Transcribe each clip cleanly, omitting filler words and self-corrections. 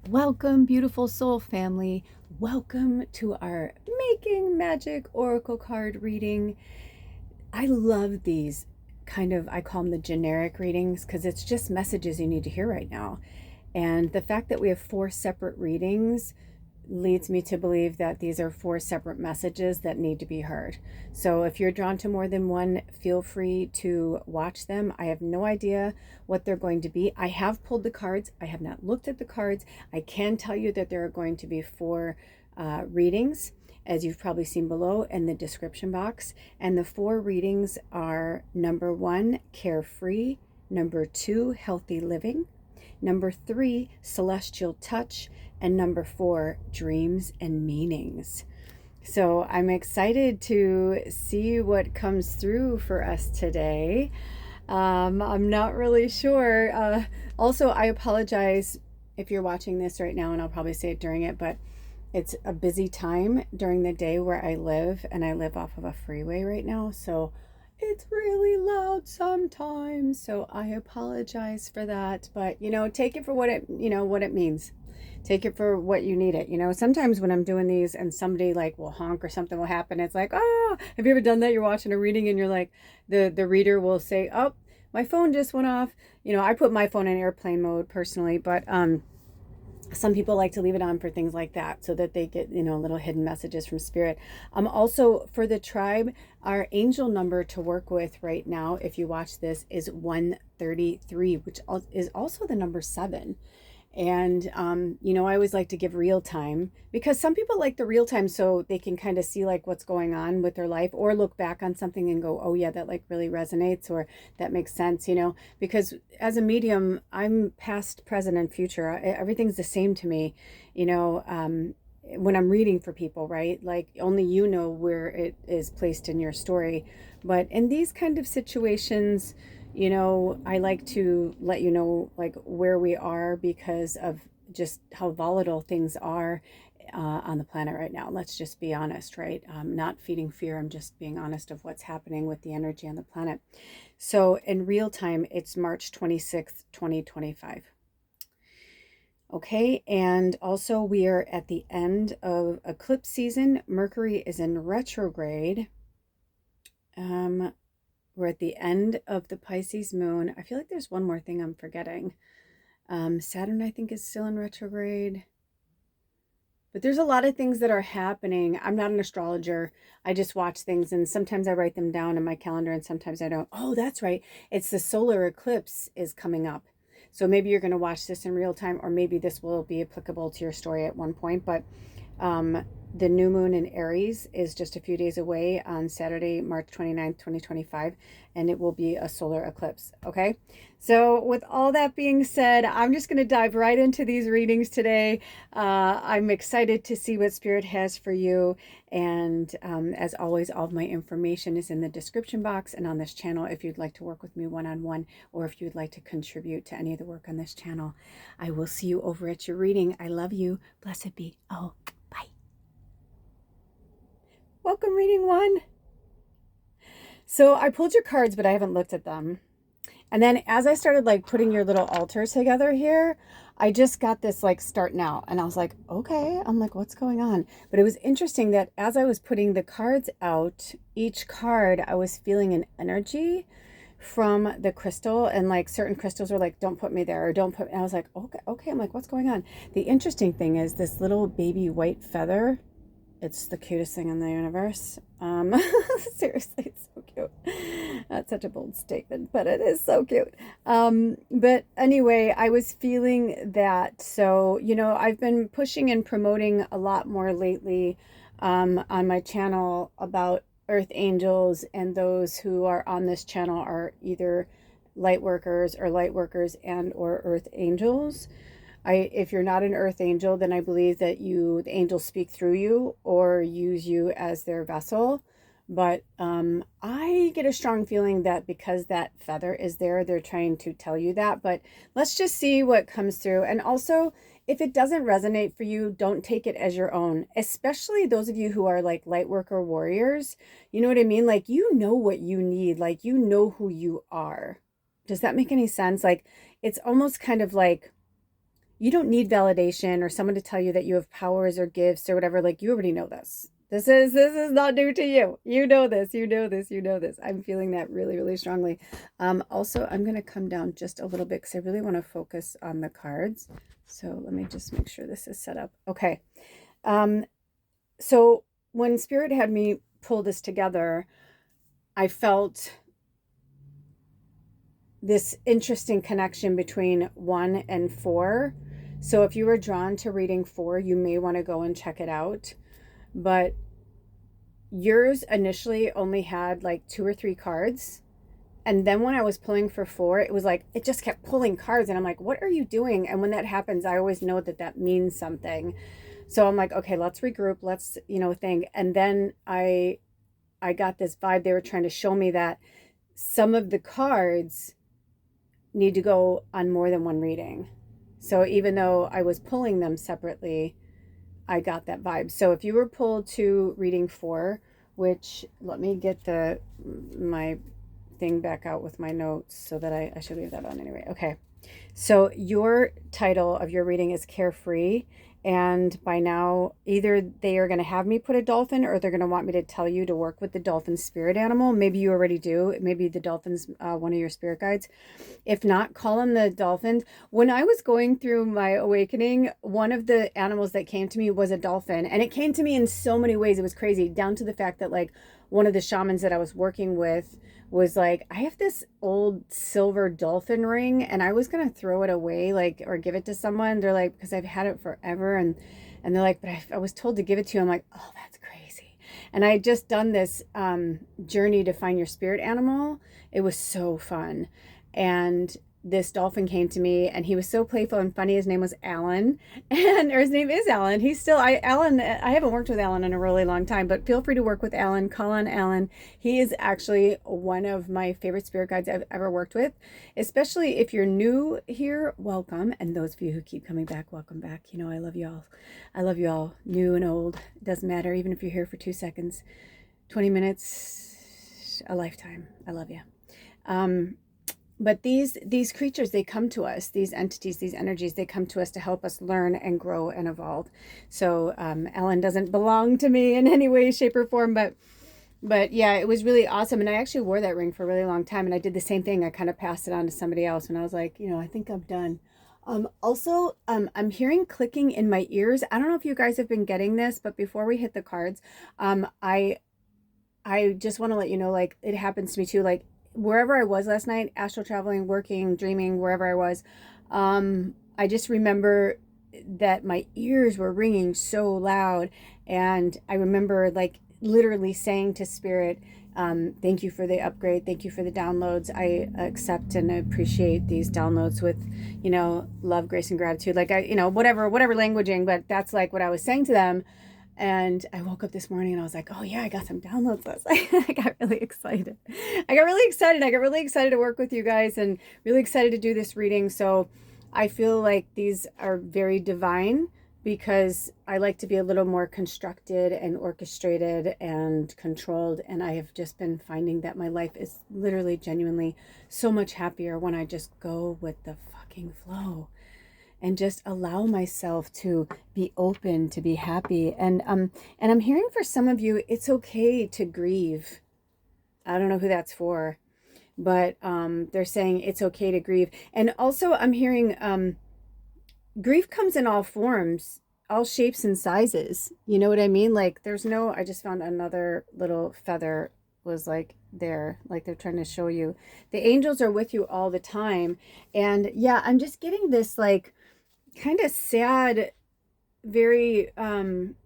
Welcome, beautiful soul family. Welcome to our Making Magic Oracle card reading. I love these I call them the generic readings because it's just messages you need to hear right now. And the fact that we have 4 separate readings leads me to believe that these are 4 separate messages that need to be heard. So if you're drawn to more than one, feel free to watch them. I have no idea what they're going to be. I have pulled the cards. I have not looked at the cards. I can tell you that there are going to be 4 readings, as you've probably seen below in the description box. And the 4 readings are: number 1, carefree; number 2, healthy living; number 3, celestial touch; and number 4, dreams and meanings. So I'm excited to see what comes through for us today. I'm not really sure. Also, I apologize if you're watching this right now, and I'll probably say it during it, but it's a busy time during the day where I live, and I live off of a freeway right now. So it's really loud sometimes. So I apologize for that, but take it for what it means. Take it for what you need it. Sometimes when I'm doing these and somebody like will honk or something will happen, it's like, oh, have you ever done that? You're watching a reading and you're like, the reader will say, oh, my phone just went off. I put my phone in airplane mode personally, but some people like to leave it on for things like that so that they get, little hidden messages from spirit. Also, for the tribe, our angel number to work with right now, if you watch this, is 133, which is also the number 7. And I always like to give real time, because some people like the real time so they can kind of see like what's going on with their life, or look back on something and go, oh yeah, that like really resonates, or that makes sense, because as a medium, I'm past, present, and future. Everything's the same to me, when I'm reading for people, right? Like only you know where it is placed in your story. But in these kind of situations, I like to let you know like where we are, because of just how volatile things are on the planet right now. Let's just be honest, right? Not feeding fear. I'm just being honest of what's happening with the energy on the planet. So in real time, it's March 26th, 2025. Okay, and also we are at the end of eclipse season. Mercury is in retrograde. We're at the end of the Pisces moon. I feel like there's one more thing I'm forgetting. Saturn, I think, is still in retrograde. But there's a lot of things that are happening. I'm not an astrologer. I just watch things, and sometimes I write them down in my calendar and sometimes I don't. Oh, that's right. It's the solar eclipse is coming up. So maybe you're going to watch this in real time, or maybe this will be applicable to your story at one point. But the new moon in Aries is just a few days away on Saturday, March 29th, 2025, and it will be a solar eclipse. Okay. So with all that being said, I'm just going to dive right into these readings today. I'm excited to see what Spirit has for you. And as always, all of my information is in the description box and on this channel if you'd like to work with me one-on-one, or if you'd like to contribute to any of the work on this channel. I will see you over at your reading. I love you. Blessed be. Oh, bye. Welcome, reading 1. So I pulled your cards, but I haven't looked at them. And then as I started like putting your little altars together here, I just got this like start now. And I was like, okay, I'm like, what's going on? But it was interesting that as I was putting the cards out, each card, I was feeling an energy from the crystal, and like certain crystals were like, don't put me there, or don't put, and I was like, okay. I'm like, what's going on? The interesting thing is this little baby white feather. It's the cutest thing in the universe. Seriously, it's so cute. That's such a bold statement, but it is so cute. But anyway, I was feeling that. So, I've been pushing and promoting a lot more lately on my channel about earth angels, and those who are on this channel are either light workers and or earth angels. If you're not an earth angel, then I believe that the angels speak through you or use you as their vessel. But I get a strong feeling that because that feather is there, they're trying to tell you that. But let's just see what comes through. And also, if it doesn't resonate for you, don't take it as your own, especially those of you who are like light worker warriors. You know what I mean? Like, what you need, like, who you are. Does that make any sense? Like, it's almost kind of like, you don't need validation or someone to tell you that you have powers or gifts or whatever. Like, you already know this. This is not new to you. You know this, you know this, you know this. I'm feeling that really, really strongly. Also, I'm going to come down just a little bit because I really want to focus on the cards. So let me just make sure this is set up. Okay. So when Spirit had me pull this together, I felt this interesting connection between 1 and 4. So if you were drawn to reading 4, you may want to go and check it out. But yours initially only had like 2 or 3 cards. And then when I was pulling for 4, it was like, it just kept pulling cards. And I'm like, what are you doing? And when that happens, I always know that that means something. So I'm like, okay, let's regroup. Let's, think. And then I got this vibe. They were trying to show me that some of the cards need to go on more than one reading. So even though I was pulling them separately, I got that vibe. So if you were pulled to reading 4, which, let me get my thing back out with my notes so that I should leave that on anyway. Okay. So your title of your reading is Carefree. And by now, either they are going to have me put a dolphin, or they're going to want me to tell you to work with the dolphin spirit animal. Maybe you already do. Maybe the dolphin's one of your spirit guides. If not, call on the dolphins. When I was going through my awakening, one of the animals that came to me was a dolphin. And it came to me in so many ways. It was crazy, down to the fact that like one of the shamans that I was working with was like, I have this old silver dolphin ring and I was going to throw it away, like, or give it to someone. They're like, because I've had it forever. And they're like, but I was told to give it to you. I'm like, oh, that's crazy. And I had just done this journey to find your spirit animal. It was so fun. And this dolphin came to me and he was so playful and funny. His name was Alan, or his name is Alan. Alan, I haven't worked with Alan in a really long time, but feel free to work with Alan. Call on Alan. He is actually one of my favorite spirit guides I've ever worked with, especially if you're new here, welcome. And those of you who keep coming back, welcome back. I love you all. I love you all, new and old. It doesn't matter. Even if you're here for 2 seconds, 20 minutes, a lifetime. I love you. But these creatures, they come to us, these entities, these energies, they come to us to help us learn and grow and evolve. So Ellen doesn't belong to me in any way, shape, or form, but yeah, it was really awesome. And I actually wore that ring for a really long time. And I did the same thing. I kind of passed it on to somebody else. And I was like, I think I'm done. Also, I'm hearing clicking in my ears. I don't know if you guys have been getting this, but before we hit the cards, I just want to let you know, like, it happens to me too. Like, wherever I was last night, astral traveling, working, dreaming, wherever I was, I just remember that my ears were ringing so loud. And I remember like literally saying to Spirit, thank you for the upgrade. Thank you for the downloads. I accept and appreciate these downloads with, love, grace, and gratitude. Like whatever languaging, but that's like what I was saying to them. And I woke up this morning and I was like, oh yeah, I got some downloads last night. I got really excited. I got really excited to work with you guys and really excited to do this reading. So I feel like these are very divine because I like to be a little more constructed and orchestrated and controlled. And I have just been finding that my life is literally genuinely so much happier when I just go with the fucking flow and just allow myself to be open, to be happy. And I'm hearing for some of you, it's okay to grieve. I don't know who that's for, but they're saying it's okay to grieve. And also I'm hearing grief comes in all forms, all shapes and sizes. You know what I mean? Like I just found another little feather was like there, like they're trying to show you. The angels are with you all the time. And yeah, I'm just getting this like, kind of sad, very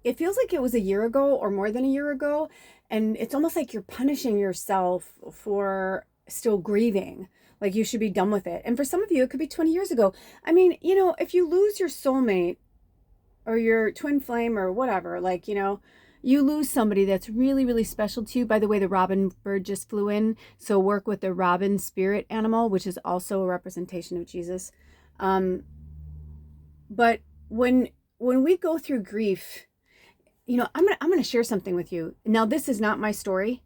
it feels like it was a year ago or more than a year ago, and it's almost like you're punishing yourself for still grieving, like you should be done with it. And for some of you it could be 20 years ago. I mean, if you lose your soulmate or your twin flame or whatever, like you lose somebody that's really, really special to you. By the way, the robin bird just flew in, so work with the robin spirit animal, which is also a representation of Jesus. But when we go through grief, I'm gonna share something with you. Now, this is not my story.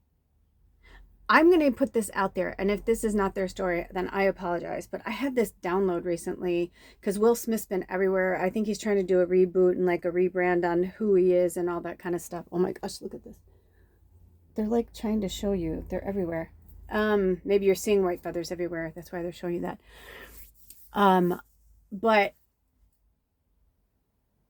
I'm going to put this out there, and if this is not their story, then I apologize. But I had this download recently because Will Smith's been everywhere. I think he's trying to do a reboot and like a rebrand on who he is and all that kind of stuff. Oh my gosh, look at this. They're like trying to show you. They're everywhere. Maybe you're seeing white feathers everywhere. That's why they're showing you that. But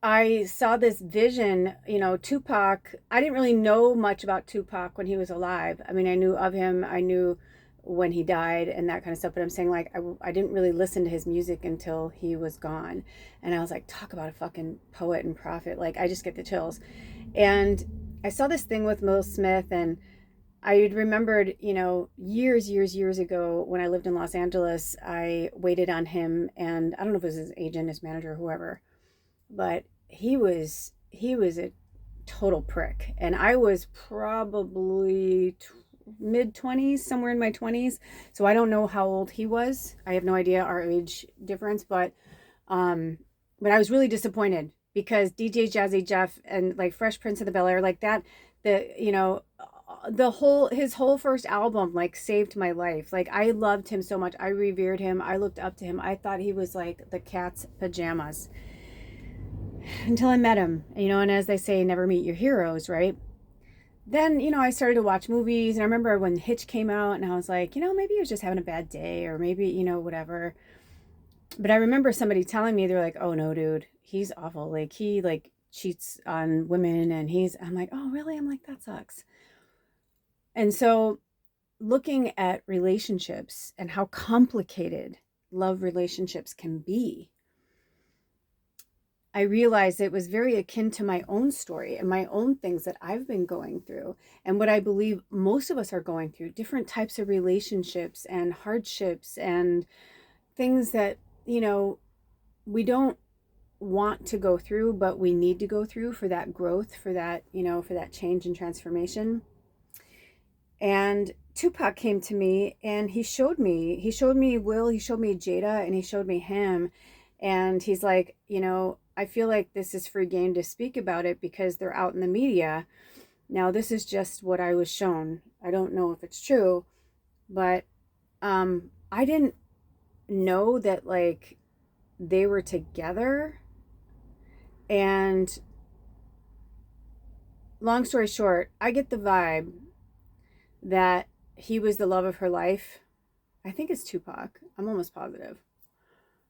I saw this vision, Tupac. I didn't really know much about Tupac when he was alive. I mean, I knew of him. I knew when he died and that kind of stuff. But I'm saying, like, I didn't really listen to his music until he was gone. And I was like, talk about a fucking poet and prophet. Like, I just get the chills. And I saw this thing with Will Smith, and I remembered, years ago when I lived in Los Angeles, I waited on him, and I don't know if it was his agent, his manager, whoever, but he was a total prick. And I was probably mid 20s, somewhere in my 20s. So I don't know how old he was. I have no idea our age difference, but I was really disappointed because DJ Jazzy Jeff and like Fresh Prince of the Bel-Air, like that, his whole first album like saved my life. Like, I loved him so much. I revered him. I looked up to him. I thought he was like the cat's pajamas until I met him, and as they say, never meet your heroes, right? Then, I started to watch movies, and I remember when Hitch came out, and I was like, maybe he was just having a bad day, or maybe, whatever. But I remember somebody telling me, they're like, oh no, dude, he's awful. Like, he like cheats on women, and I'm like, oh really? I'm like, that sucks. And so looking at relationships and how complicated love relationships can be, I realized it was very akin to my own story and my own things that I've been going through and what I believe most of us are going through, different types of relationships and hardships and things that, we don't want to go through, but we need to go through for that growth, for that, for that change and transformation. And Tupac came to me and he showed me Will, he showed me Jada, and he showed me him. And he's like, I feel like this is free game to speak about it because they're out in the media. Now, this is just what I was shown. I don't know if it's true, but I didn't know that like they were together. And long story short, I get the vibe that he was the love of her life. I think it's Tupac. I'm almost positive.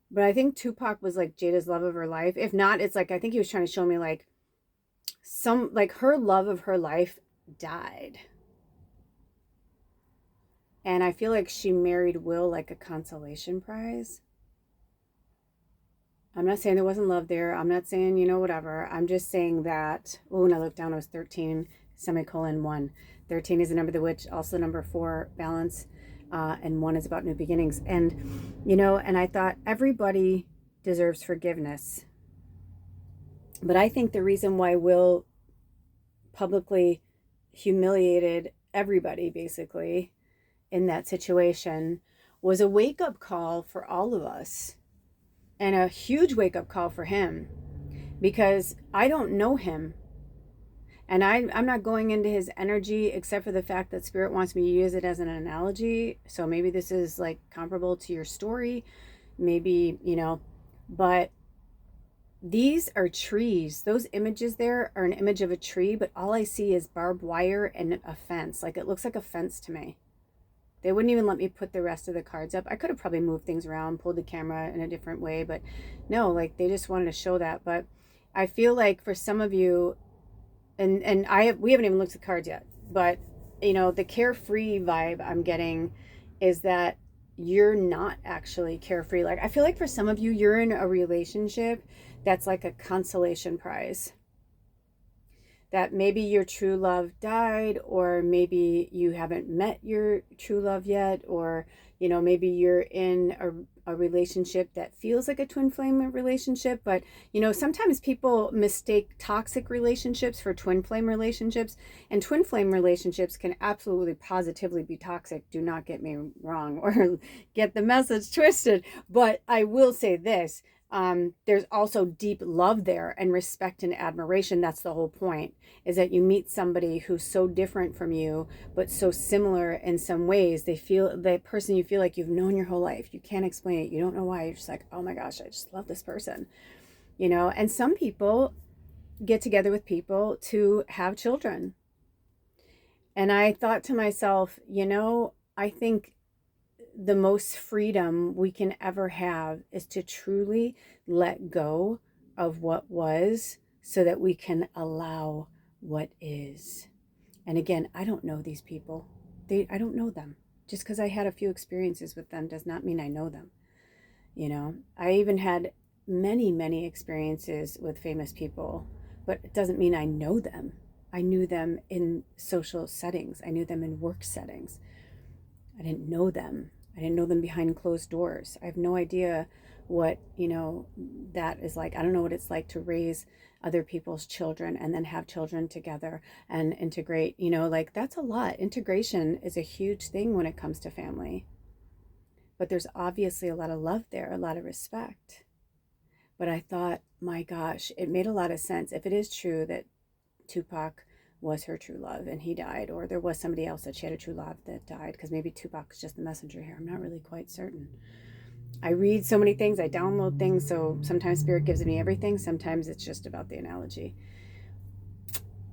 But I think Tupac was like Jada's love of her life. If not, it's like, I think he was trying to show me like her love of her life died. And I feel like she married Will like a consolation prize. I'm not saying there wasn't love there. I'm not saying, whatever. I'm just saying that, when I looked down, it was 13, semicolon 1. 13 is the number of the witch, also number 4, balance, and 1 is about new beginnings. And, and I thought everybody deserves forgiveness. But I think the reason why Will publicly humiliated everybody, basically, in that situation was a wake-up call for all of us. And a huge wake-up call for him, because I don't know him. And I'm not going into his energy except for the fact that Spirit wants me to use it as an analogy. So maybe this is like comparable to your story. Maybe, but these are trees. Those images there are an image of a tree, but all I see is barbed wire and a fence. Like, it looks like a fence to me. They wouldn't even let me put the rest of the cards up. I could have probably moved things around, pulled the camera in a different way, but no, like they just wanted to show that. But I feel like for some of you, and we haven't even looked at the cards yet, but the carefree vibe I'm getting is that you're not actually carefree. Like, I feel like for some of you, you're in a relationship that's like a consolation prize. That maybe your true love died, or maybe you haven't met your true love yet, or maybe you're in a relationship that feels like a twin flame relationship. But sometimes people mistake toxic relationships for twin flame relationships, and twin flame relationships can absolutely positively be toxic. Do not get me wrong or get the message twisted, but I will say this: There's also deep love there and respect and admiration. That's the whole point, is that you meet somebody who's so different from you, but so similar in some ways. They feel the person you feel like you've known your whole life. You can't explain it. You don't know why. You're just like, oh my gosh, I just love this person, you know? And some people get together with people to have children. And I thought to myself, you know, I think the most freedom we can ever have is to truly let go of what was so that we can allow what is. And again, I don't know these people. I don't know them. Just because I had a few experiences with them does not mean I know them. You know, I even had many, many experiences with famous people, but it doesn't mean I know them. I knew them in social settings. I knew them in work settings. I didn't know them. I didn't know them behind closed doors. I have no idea what, you know, that is like. I don't know what it's like to raise other people's children and then have children together and integrate, you know, like that's a lot. Integration is a huge thing when it comes to family. But there's obviously a lot of love there, a lot of respect. But I thought, my gosh, it made a lot of sense. If it is true that Tupac was her true love and he died, or there was somebody else that she had a true love that died, because maybe Tupac's just the messenger here. I'm not really quite certain. I read so many things, I download things, so sometimes Spirit gives me everything, sometimes it's just about the analogy.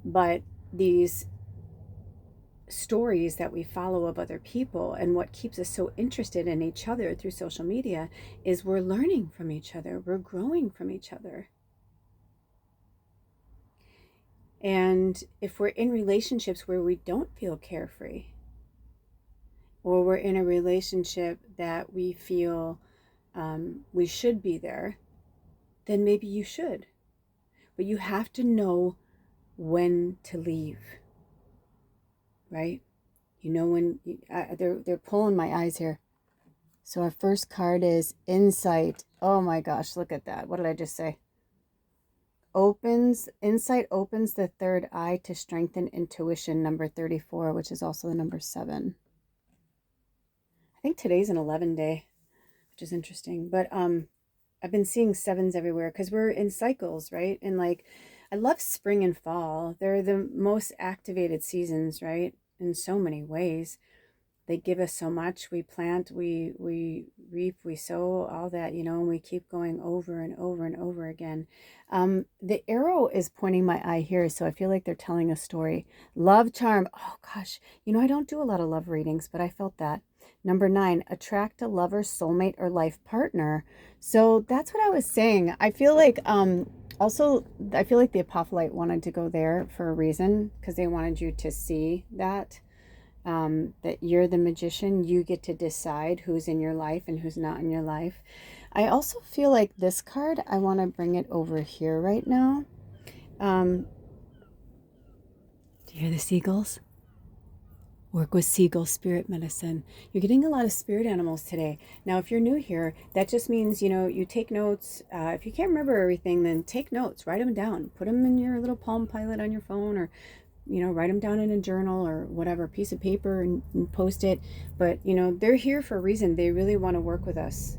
But these stories that we follow of other people, and what keeps us so interested in each other through social media, is we're learning from each other, we're growing from each other. And if we're in relationships where we don't feel carefree, or we're in a relationship that we feel we should be there, then maybe you should. But you have to know when to leave, right? You know when they're pulling my eyes here. So our first card is Insight. Oh my gosh, look at that. What did I just say? Insight opens the third eye to strengthen intuition, number 34, which is also the number 7. I think today's an 11 day, which is interesting. But I've been seeing 7s everywhere because we're in cycles, right? And like, I love spring and fall. They're the most activated seasons, right? In so many ways. They give us so much. We plant, we reap, we sow, all that, you know, and we keep going over and over and over again. The arrow is pointing my eye here, so I feel like they're telling a story. Love charm. Oh gosh, you know, I don't do a lot of love readings, but I felt that. Number 9, attract a lover, soulmate, or life partner. So that's what I was saying. I feel like also, I feel like the Apophyllite wanted to go there for a reason, because they wanted you to see that. That you're the magician. You get to decide who's in your life and who's not in your life. I also feel like this card, I want to bring it over here right now. Do you hear the seagulls? Work with seagull spirit medicine. You're getting a lot of spirit animals today. Now, if you're new here, that just means, you know, you take notes. If you can't remember everything, then take notes, write them down, put them in your little Palm Pilot on your phone, or you know, write them down in a journal or whatever, piece of paper, and post it. But, you know, they're here for a reason. They really want to work with us.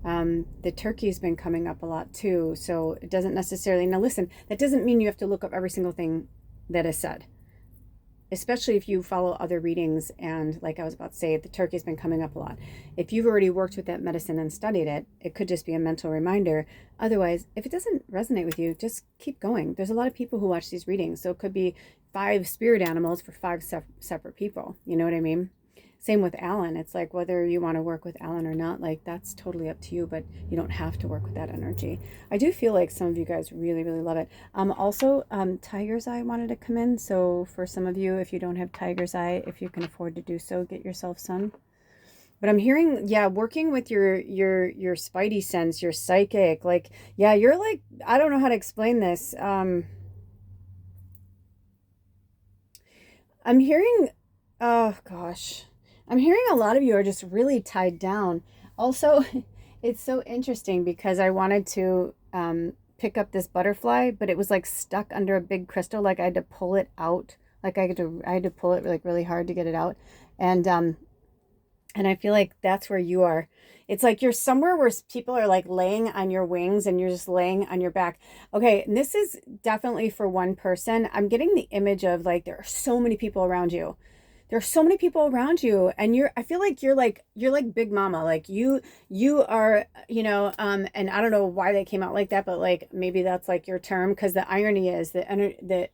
The turkey's been coming up a lot too. So it doesn't necessarily, now listen, that doesn't mean you have to look up every single thing that is said, especially if you follow other readings. And like I was about to say, the turkey's been coming up a lot. If you've already worked with that medicine and studied it, it could just be a mental reminder. Otherwise, if it doesn't resonate with you, just keep going. There's a lot of people who watch these readings, so it could be 5 spirit animals for 5 separate people. You know what I mean? Same with Alan. It's like whether you want to work with Alan or not, like that's totally up to you, but you don't have to work with that energy. I do feel like some of you guys really, really love it. Also, Tiger's Eye wanted to come in. So for some of you, if you don't have Tiger's Eye, if you can afford to do so, get yourself some. But I'm hearing, yeah, working with your spidey sense, your psychic, like, yeah, you're like, I don't know how to explain this. I'm hearing, oh gosh, I'm hearing a lot of you are just really tied down. Also, it's so interesting because I wanted to pick up this butterfly, but it was like stuck under a big crystal. Like I had to pull it out. Like I had to pull it like really hard to get it out. And And I feel like that's where you are. It's like you're somewhere where people are like laying on your wings and you're just laying on your back. Okay, and this is definitely for one person. I'm getting the image of like there are so many people around you. There are so many people around you, and I feel like you're like Big Mama. Like you are, and I don't know why they came out like that, but like maybe that's like your term, because the irony is the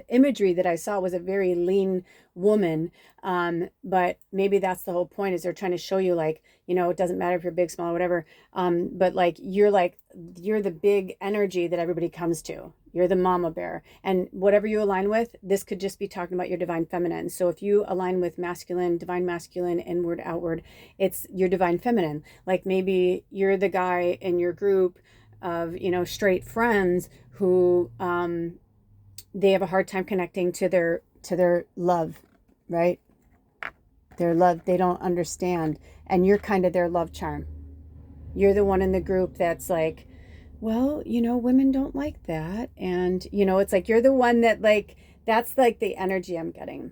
imagery that I saw was a very lean woman. But maybe that's the whole point, is they're trying to show you like, it doesn't matter if you're big, small, whatever. But you're the big energy that everybody comes to. You're the mama bear. And whatever you align with, this could just be talking about your divine feminine. So if you align with masculine, divine masculine, inward, outward, it's your divine feminine. Like maybe you're the guy in your group of, straight friends who they have a hard time connecting to their love, right? Their love, they don't understand. And you're kind of their love charm. You're the one in the group that's like, well, women don't like that. And, it's like you're the one that like, that's like the energy I'm getting.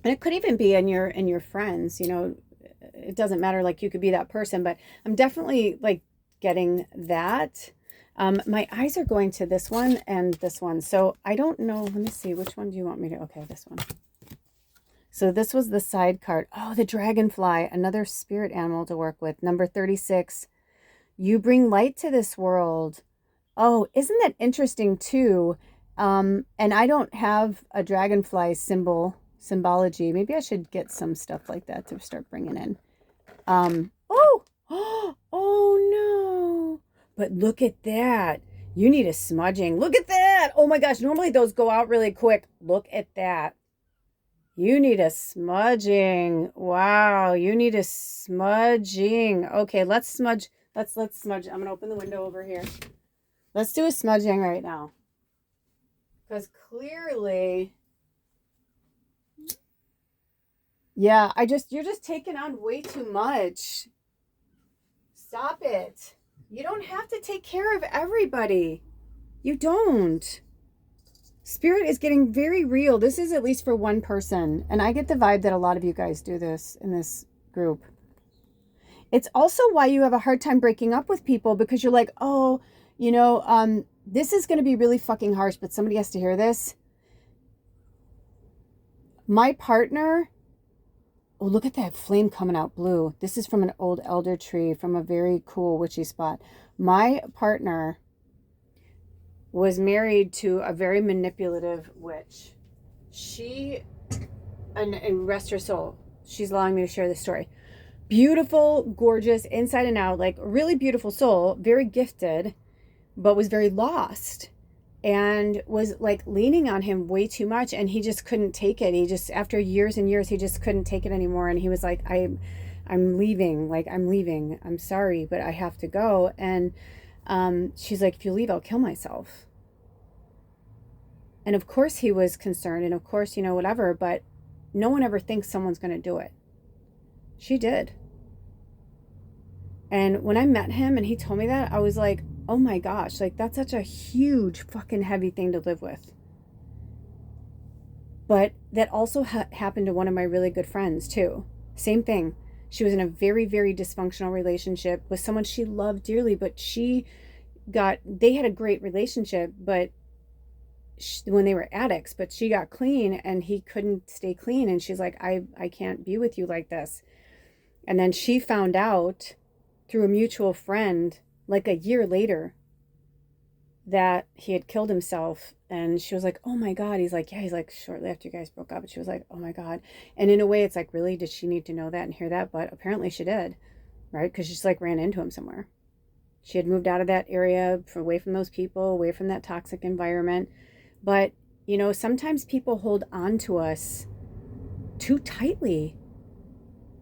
And it could even be in your friends, it doesn't matter. Like you could be that person, but I'm definitely like getting that. My eyes are going to this one and this one. So I don't know. Let me see. Which one do you want me to? Okay, this one. So this was the side card. Oh, the dragonfly, another spirit animal to work with. Number 36. You bring light to this world. Oh, isn't that interesting too? And I don't have a dragonfly symbology. Maybe I should get some stuff like that to start bringing in. Oh no. But look at that. You need a smudging. Look at that. Oh my gosh. Normally those go out really quick. Look at that. You need a smudging. Wow. You need a smudging. Okay, let's smudge. Let's smudge. I'm going to open the window over here. Let's do a smudging right now. Because clearly, yeah, you're just taking on way too much. Stop it. You don't have to take care of everybody. You don't. Spirit is getting very real. This is at least for one person. And I get the vibe that a lot of you guys do this in this group. It's also why you have a hard time breaking up with people, because you're like, oh, this is going to be really fucking harsh, but somebody has to hear this. My partner, oh, look at that flame coming out blue. This is from an old elder tree from a very cool witchy spot. My partner was married to a very manipulative witch. She, and rest her soul, she's allowing me to share this story. Beautiful, gorgeous, inside and out, like really beautiful soul, very gifted, but was very lost and was like leaning on him way too much. And he just couldn't take it. He just, after years and years, he just couldn't take it anymore. And he was like, I'm leaving. Like, I'm leaving. I'm sorry, but I have to go. And she's like, if you leave, I'll kill myself. And of course he was concerned, and of course, whatever, but no one ever thinks someone's going to do it. She did. And when I met him and he told me that, I was like, oh my gosh, like that's such a huge fucking heavy thing to live with. But that also happened to one of my really good friends too. Same thing. She was in a very, very dysfunctional relationship with someone she loved dearly, but they had a great relationship, but when they were addicts, but she got clean and he couldn't stay clean. And she's like, I can't be with you like this. And then she found out through a mutual friend, like a year later, that he had killed himself. And she was like, oh my God. He's like, yeah. He's like, shortly after you guys broke up. And she was like, oh my God. And in a way, it's like, really, did she need to know that and hear that? But apparently she did, right? Because she just like ran into him somewhere. She had moved out of that area, away from those people, away from that toxic environment. But, sometimes people hold on to us too tightly.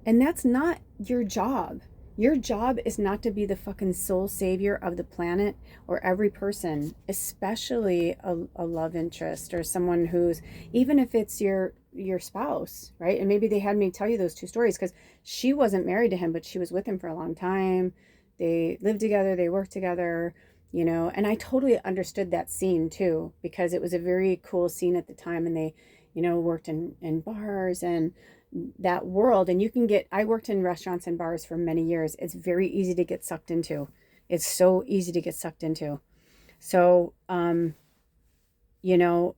And that's not your job. Your job is not to be the fucking soul savior of the planet or every person, especially a love interest or someone who's, even if it's your spouse, right? And maybe they had me tell you those two stories because she wasn't married to him, but she was with him for a long time. They lived together, they worked together, and I totally understood that scene too, because it was a very cool scene at the time. And they, worked in bars and, that world. And you can get, I worked in restaurants and bars for many years. It's very easy to get sucked into. It's so easy to get sucked into. So, you know,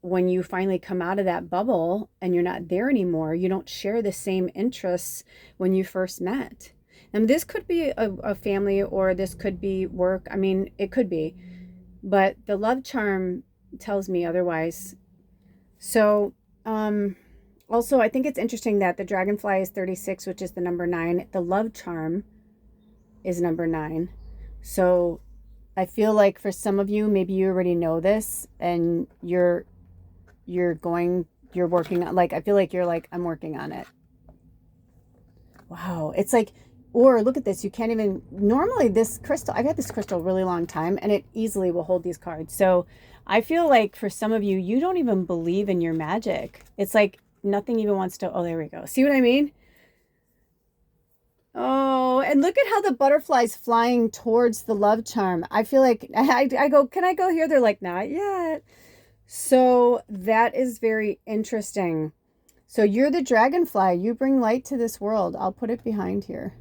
when you finally come out of that bubble and you're not there anymore, you don't share the same interests when you first met. And this could be a family, or this could be work. I mean, it could be, but the love charm tells me otherwise. So, also, I think it's interesting that the dragonfly is 36, which is the number 9. The love charm is number 9. So I feel like for some of you, maybe you already know this and you're working on, like, I feel like you're like, I'm working on it. Wow. It's like, or look at this. You can't even, normally this crystal, I've had this crystal a really long time and it easily will hold these cards. So I feel like for some of you, you don't even believe in your magic. It's like nothing even wants to, oh, there we go. See what I mean? Oh, and look at how the butterfly's flying towards the love charm. I feel like I go, can I go here? They're like, not yet. So that is very interesting. So you're the dragonfly. You bring light to this world. I'll put it behind here.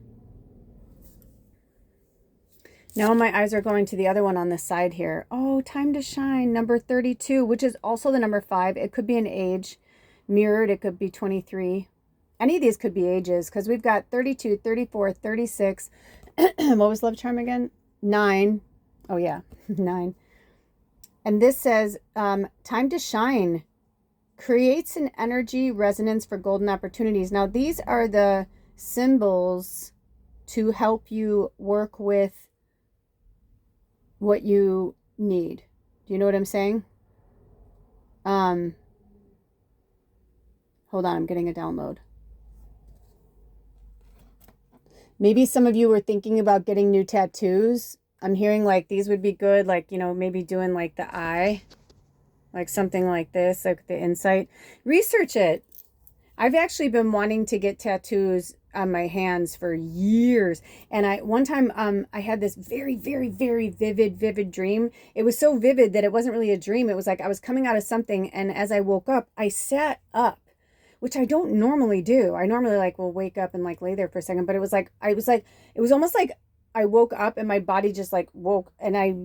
Now my eyes are going to the other one on the side here. Oh, time to shine, number 32, which is also the number 5. It could be an age mirrored. It could be 23. Any of these could be ages, because we've got 32, 34, 36. What was love charm again? 9. Oh, yeah, 9. And this says, time to shine. Creates an energy resonance for golden opportunities. Now, these are the symbols to help you work with what you need. Do you know what I'm saying? Hold on, I'm getting a download. Maybe some of you were thinking about getting new tattoos. I'm hearing like these would be good, like, you know, maybe doing like the eye, like something like this, like the insight. Research it. I've actually been wanting to get tattoos on my hands for years. And one time I had this very, very, very vivid dream. It was so vivid that it wasn't really a dream. It was like I was coming out of something, and as I woke up, I sat up, which I don't normally do. I normally like will wake up and like lay there for a second, but it was like it was almost like I woke up and my body just like woke, and I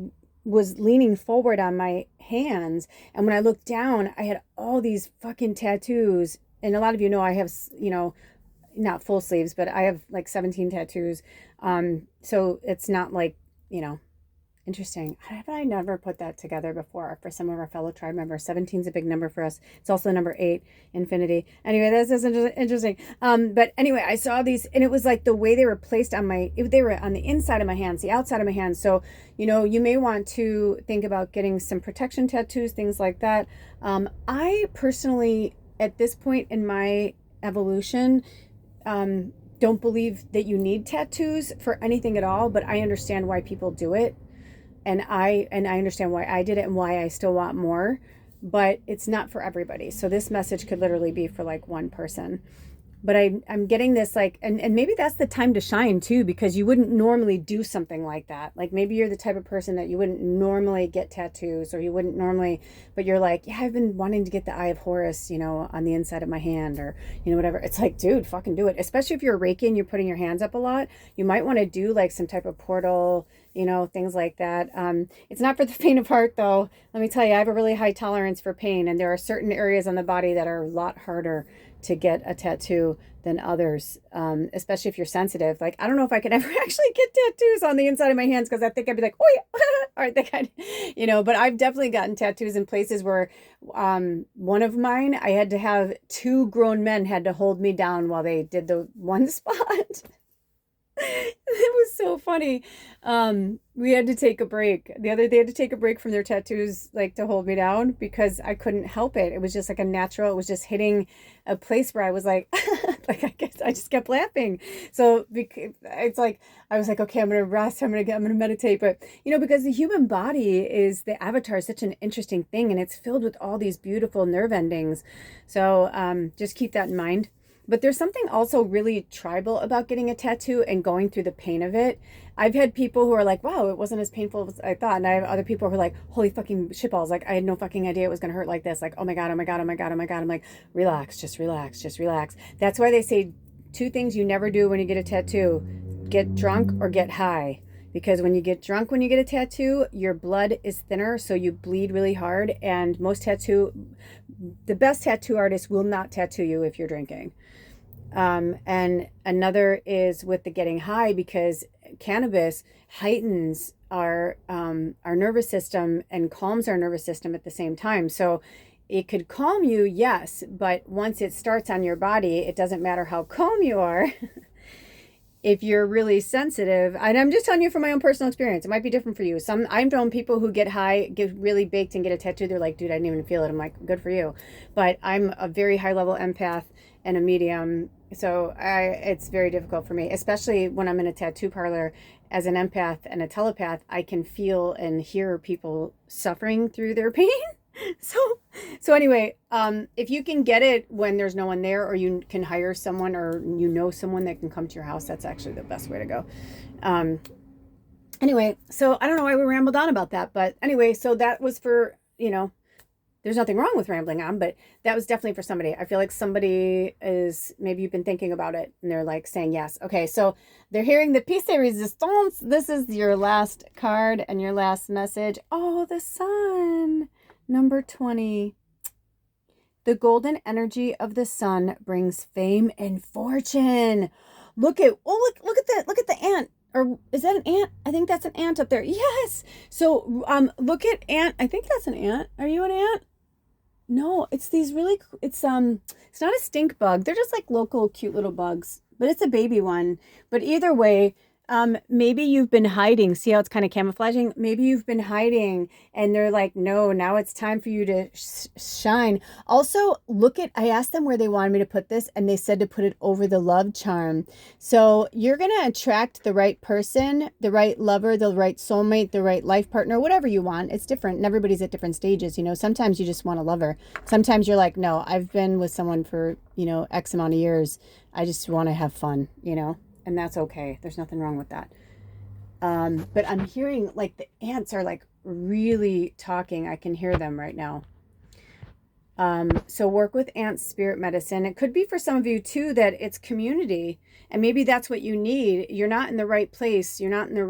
was leaning forward on my hands, and when I looked down, I had all these fucking tattoos. And a lot of you know I have, you know, not full sleeves, but I have like 17 tattoos. So it's not like, you know, interesting. Have I never put that together before for some of our fellow tribe members? 17 is a big number for us. It's also the number 8, infinity. Anyway, that's just interesting. But anyway, I saw these, and it was like the way they were placed on they were on the inside of my hands, the outside of my hands. So, you know, you may want to think about getting some protection tattoos, things like that. I personally, at this point in my evolution, don't believe that you need tattoos for anything at all, but I understand why people do it. And I understand why I did it and why I still want more, but it's not for everybody. So this message could literally be for like one person. But I'm getting this like, and maybe that's the time to shine too, because you wouldn't normally do something like that. Like maybe you're the type of person that you wouldn't normally get tattoos, or you wouldn't normally, but you're like, yeah, I've been wanting to get the Eye of Horus, you know, on the inside of my hand, or, you know, whatever. It's like, dude, fucking do it. Especially if you're Reiki and you're putting your hands up a lot, you might want to do like some type of portal, you know, things like that. It's not for the faint of heart though. Let me tell you, I have a really high tolerance for pain, and there are certain areas on the body that are a lot harder to get a tattoo than others, especially if you're sensitive. Like, I don't know if I could ever actually get tattoos on the inside of my hands, because I think I'd be like, oh yeah, all right, that kind of, you know. But I've definitely gotten tattoos in places where one of mine, I had to have 2 grown men had to hold me down while they did the one spot. It was so funny. We had to take a break. They had to take a break from their tattoos, like, to hold me down, because I couldn't help it. It was just like a natural, it was just hitting a place where I was like, like, I guess I just kept laughing. So it's like, I was like, okay, I'm going to rest. I'm going to meditate. But, you know, because the human body the avatar is such an interesting thing, and it's filled with all these beautiful nerve endings. So, just keep that in mind. But there's something also really tribal about getting a tattoo and going through the pain of it. I've had people who are like, wow, it wasn't as painful as I thought. And I have other people who are like, holy fucking shitballs. Like, I had no fucking idea it was going to hurt like this. Like, oh my God, oh my God, oh my God, oh my God. I'm like, relax, just relax, just relax. That's why they say 2 things you never do when you get a tattoo: get drunk or get high. Because when you get drunk, when you get a tattoo, your blood is thinner, so you bleed really hard. And the best tattoo artists will not tattoo you if you're drinking. And another is with the getting high, because cannabis heightens our nervous system and calms our nervous system at the same time. So it could calm you, yes, but once it starts on your body, it doesn't matter how calm you are. If you're really sensitive, and I'm just telling you from my own personal experience, it might be different for you. I've known people who get high, get really baked and get a tattoo. They're like, dude, I didn't even feel it. I'm like, good for you. But I'm a very high level empath and a medium. So it's very difficult for me, especially when I'm in a tattoo parlor. As an empath and a telepath, I can feel and hear people suffering through their pain. So anyway, if you can get it when there's no one there, or you can hire someone, or you know someone that can come to your house, that's actually the best way to go. Anyway, so I don't know why we rambled on about that, but anyway, so that was for, there's nothing wrong with rambling on, but that was definitely for somebody. I feel like somebody maybe you've been thinking about it and they're like saying yes. Okay, so they're hearing the piece de resistance. This is your last card and your last message. Oh, the sun. Number 20. The golden energy of the sun brings fame and fortune. Look at that. Look at the ant. Or is that an ant? I think that's an ant up there. Yes. So look at ant. I think that's an ant. Are you an ant? No, it's these really, it's not a stink bug. They're just like local cute little bugs, but it's a baby one. But either way, maybe you've been hiding. See how it's kind of camouflaging? Maybe you've been hiding and they're like, no, now it's time for you to shine. Also, I asked them where they wanted me to put this, and they said to put it over the love charm. So you're going to attract the right person, the right lover, the right soulmate, the right life partner, whatever you want. It's different. And everybody's at different stages. Sometimes you just want a lover. Sometimes you're like, no, I've been with someone for, X amount of years. I just want to have fun, and that's okay. There's nothing wrong with that. But I'm hearing like the ants are like really talking. I can hear them right now. So work with ant spirit medicine. It could be for some of you too that it's community, and maybe that's what you need. You're not in the right place. You're not in the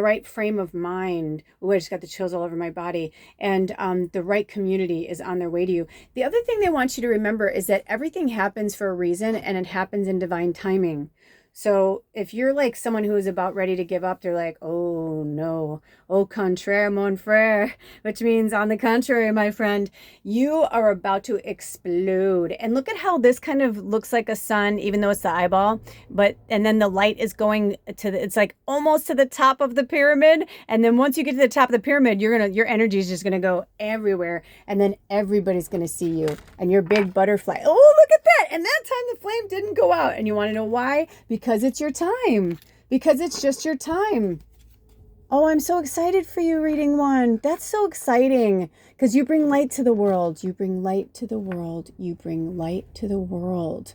right frame of mind. Oh, I just got the chills all over my body. And the right community is on their way to you. The other thing they want you to remember is that everything happens for a reason, and it happens in divine timing. So if you're like someone who is about ready to give up, they're like, oh no, au contraire, mon frère, which means on the contrary, my friend, you are about to explode. And look at how this kind of looks like a sun, even though it's the eyeball, and then the light is going it's like almost to the top of the pyramid. And then once you get to the top of the pyramid, your energy is just going to go everywhere. And then everybody's going to see you and your big butterfly. Oh, look at that. And that time the flame didn't go out. And you want to know why? Because it's your time. Because it's just your time. Oh, I'm so excited for you, reading one. That's so exciting. Because you bring light to the world. You bring light to the world. You bring light to the world.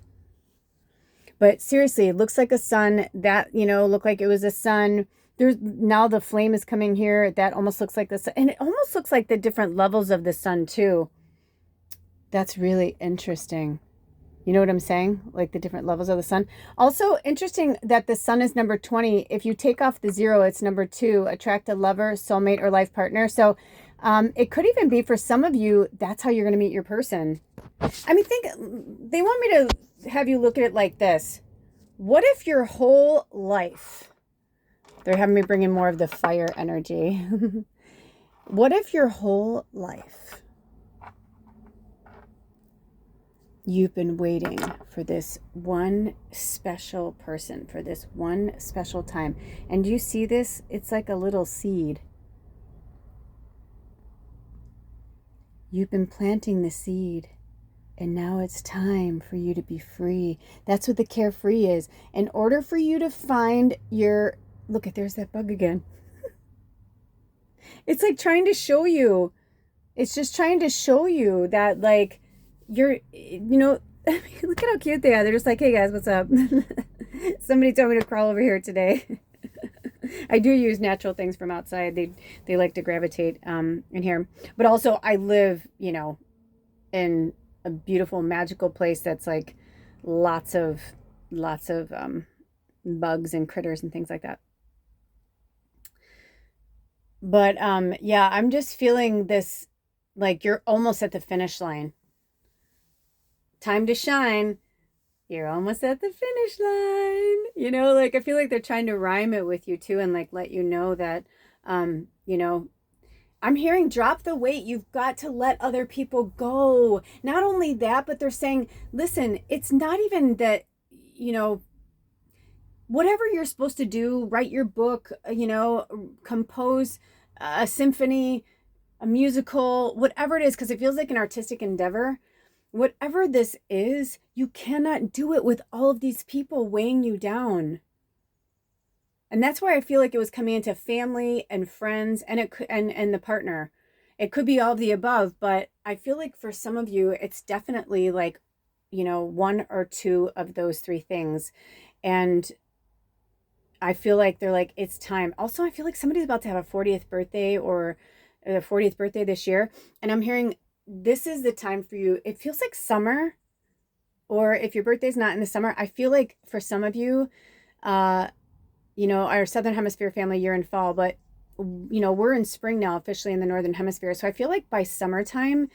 But seriously, it looks like a sun. That, looked like it was a sun. Now the flame is coming here. That almost looks like the sun. And it almost looks like the different levels of the sun too. That's really interesting. You know what I'm saying? Like the different levels of the sun. Also interesting that the sun is number 20. If you take off the 0, it's number 2. Attract a lover, soulmate, or life partner. So it could even be for some of you, that's how you're going to meet your person. I mean, they want me to have you look at it like this. What if your whole life, they're having me bring in more of the fire energy. What if your whole life, you've been waiting for this one special person, for this one special time. And do you see this? It's like a little seed. You've been planting the seed, and now it's time for you to be free. That's what the carefree is. In order for you to find there's that bug again. It's like trying to show you. It's just trying to show you that like, you're, Look at how cute they are. They're just like, hey guys, what's up? Somebody told me to crawl over here today. I do use natural things from outside. They like to gravitate in here. But also I live, in a beautiful magical place that's like lots of bugs and critters and things like that. But yeah, I'm just feeling this, like you're almost at the finish line. Time to shine. You're almost at the finish line. Like I feel like they're trying to rhyme it with you too, and like let you know that I'm hearing drop the weight. You've got to let other people go. Not only that, but they're saying, listen, it's not even that, whatever you're supposed to do, write your book, compose a symphony, a musical, whatever it is, because it feels like an artistic endeavor. Whatever this is, you cannot do it with all of these people weighing you down. And that's why I feel like it was coming into family and friends and it could, and the partner. It could be all of the above, but I feel like for some of you, it's definitely like, one or two of those three things. And I feel like they're like, it's time. Also, I feel like somebody's about to have a 40th birthday or the 40th birthday this year. And I'm hearing this is the time for you. It feels like summer, or if your birthday's not in the summer, I feel like for some of you, our Southern Hemisphere family, you're in fall, but we're in spring now, officially in the Northern Hemisphere. So I feel like by summertime,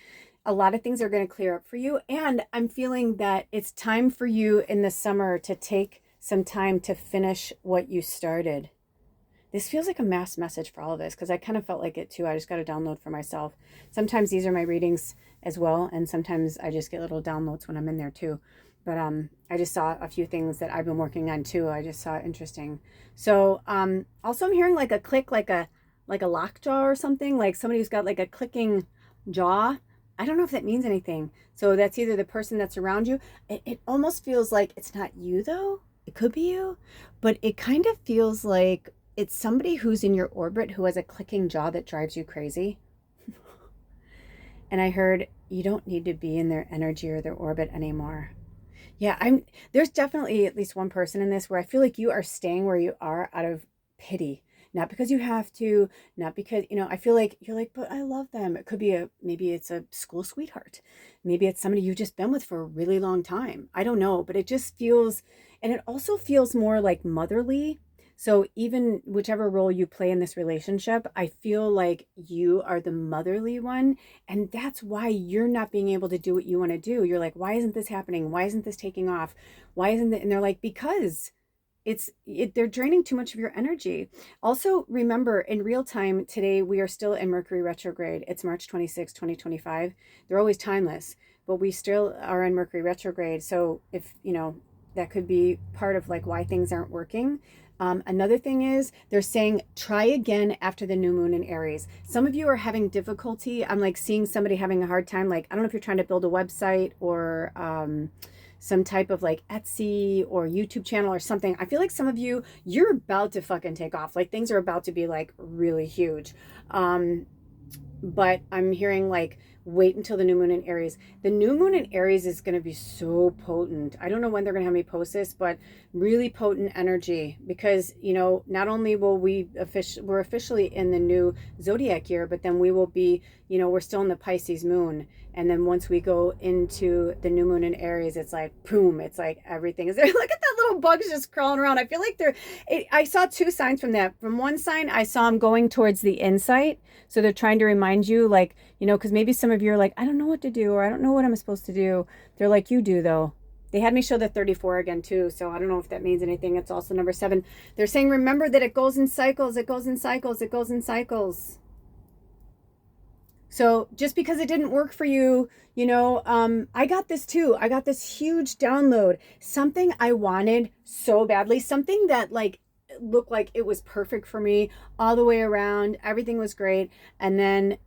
a lot of things are going to clear up for you. And I'm feeling that it's time for you in the summer to take some time to finish what you started. This feels like a mass message for all of us, because I kind of felt like it too. I just got a download for myself. Sometimes these are my readings as well, and sometimes I just get little downloads when I'm in there too. But I just saw a few things that I've been working on too. I just saw it interesting. So also I'm hearing like a click, like a lockjaw or something, like somebody who's got like a clicking jaw. I don't know if that means anything. So that's either the person that's around you. It almost feels like it's not you though. It could be you, but it kind of feels like it's somebody who's in your orbit who has a clicking jaw that drives you crazy. And I heard you don't need to be in their energy or their orbit anymore. Yeah, there's definitely at least one person in this where I feel like you are staying where you are out of pity. Not because you have to, not because, I feel like you're like, but I love them. It could be maybe it's a school sweetheart. Maybe it's somebody you've just been with for a really long time. I don't know, but it just feels, and it also feels more like motherly. So even whichever role you play in this relationship, I feel like you are the motherly one. And that's why you're not being able to do what you want to do. You're like, why isn't this happening? Why isn't this taking off? Why isn't it? And they're like, because they're draining too much of your energy. Also, remember, in real time today, we are still in Mercury retrograde. It's March 26, 2025. They're always timeless, but we still are in Mercury retrograde. So if, that could be part of like why things aren't working. Another thing is they're saying try again after the new moon in Aries. Some of you are having difficulty. I'm like seeing somebody having a hard time. Like, I don't know if you're trying to build a website or some type of like Etsy or YouTube channel or something. I feel like some of you, you're about to fucking take off. Like things are about to be like really huge. But I'm hearing like, wait until the new moon in Aries. The new moon in Aries is going to be so potent. I don't know when they're going to have me post this, but really potent energy, because, not only will we're officially in the new zodiac year, but then we will be, we're still in the Pisces moon. And then once we go into the new moon in Aries, it's like, boom, it's like everything is there. Look at that little bugs just crawling around. I feel like I saw two signs from that. From one sign, I saw them going towards the insight. So they're trying to remind you, like, because maybe some of you are like, I don't know what to do, or I don't know what I'm supposed to do. They're like, you do though. They had me show the 34 again too. So I don't know if that means anything. It's also number 7. They're saying, remember that it goes in cycles. It goes in cycles. It goes in cycles. So just because it didn't work for you, I got this too. I got this huge download, something I wanted so badly, something that like looked like it was perfect for me all the way around. Everything was great. And then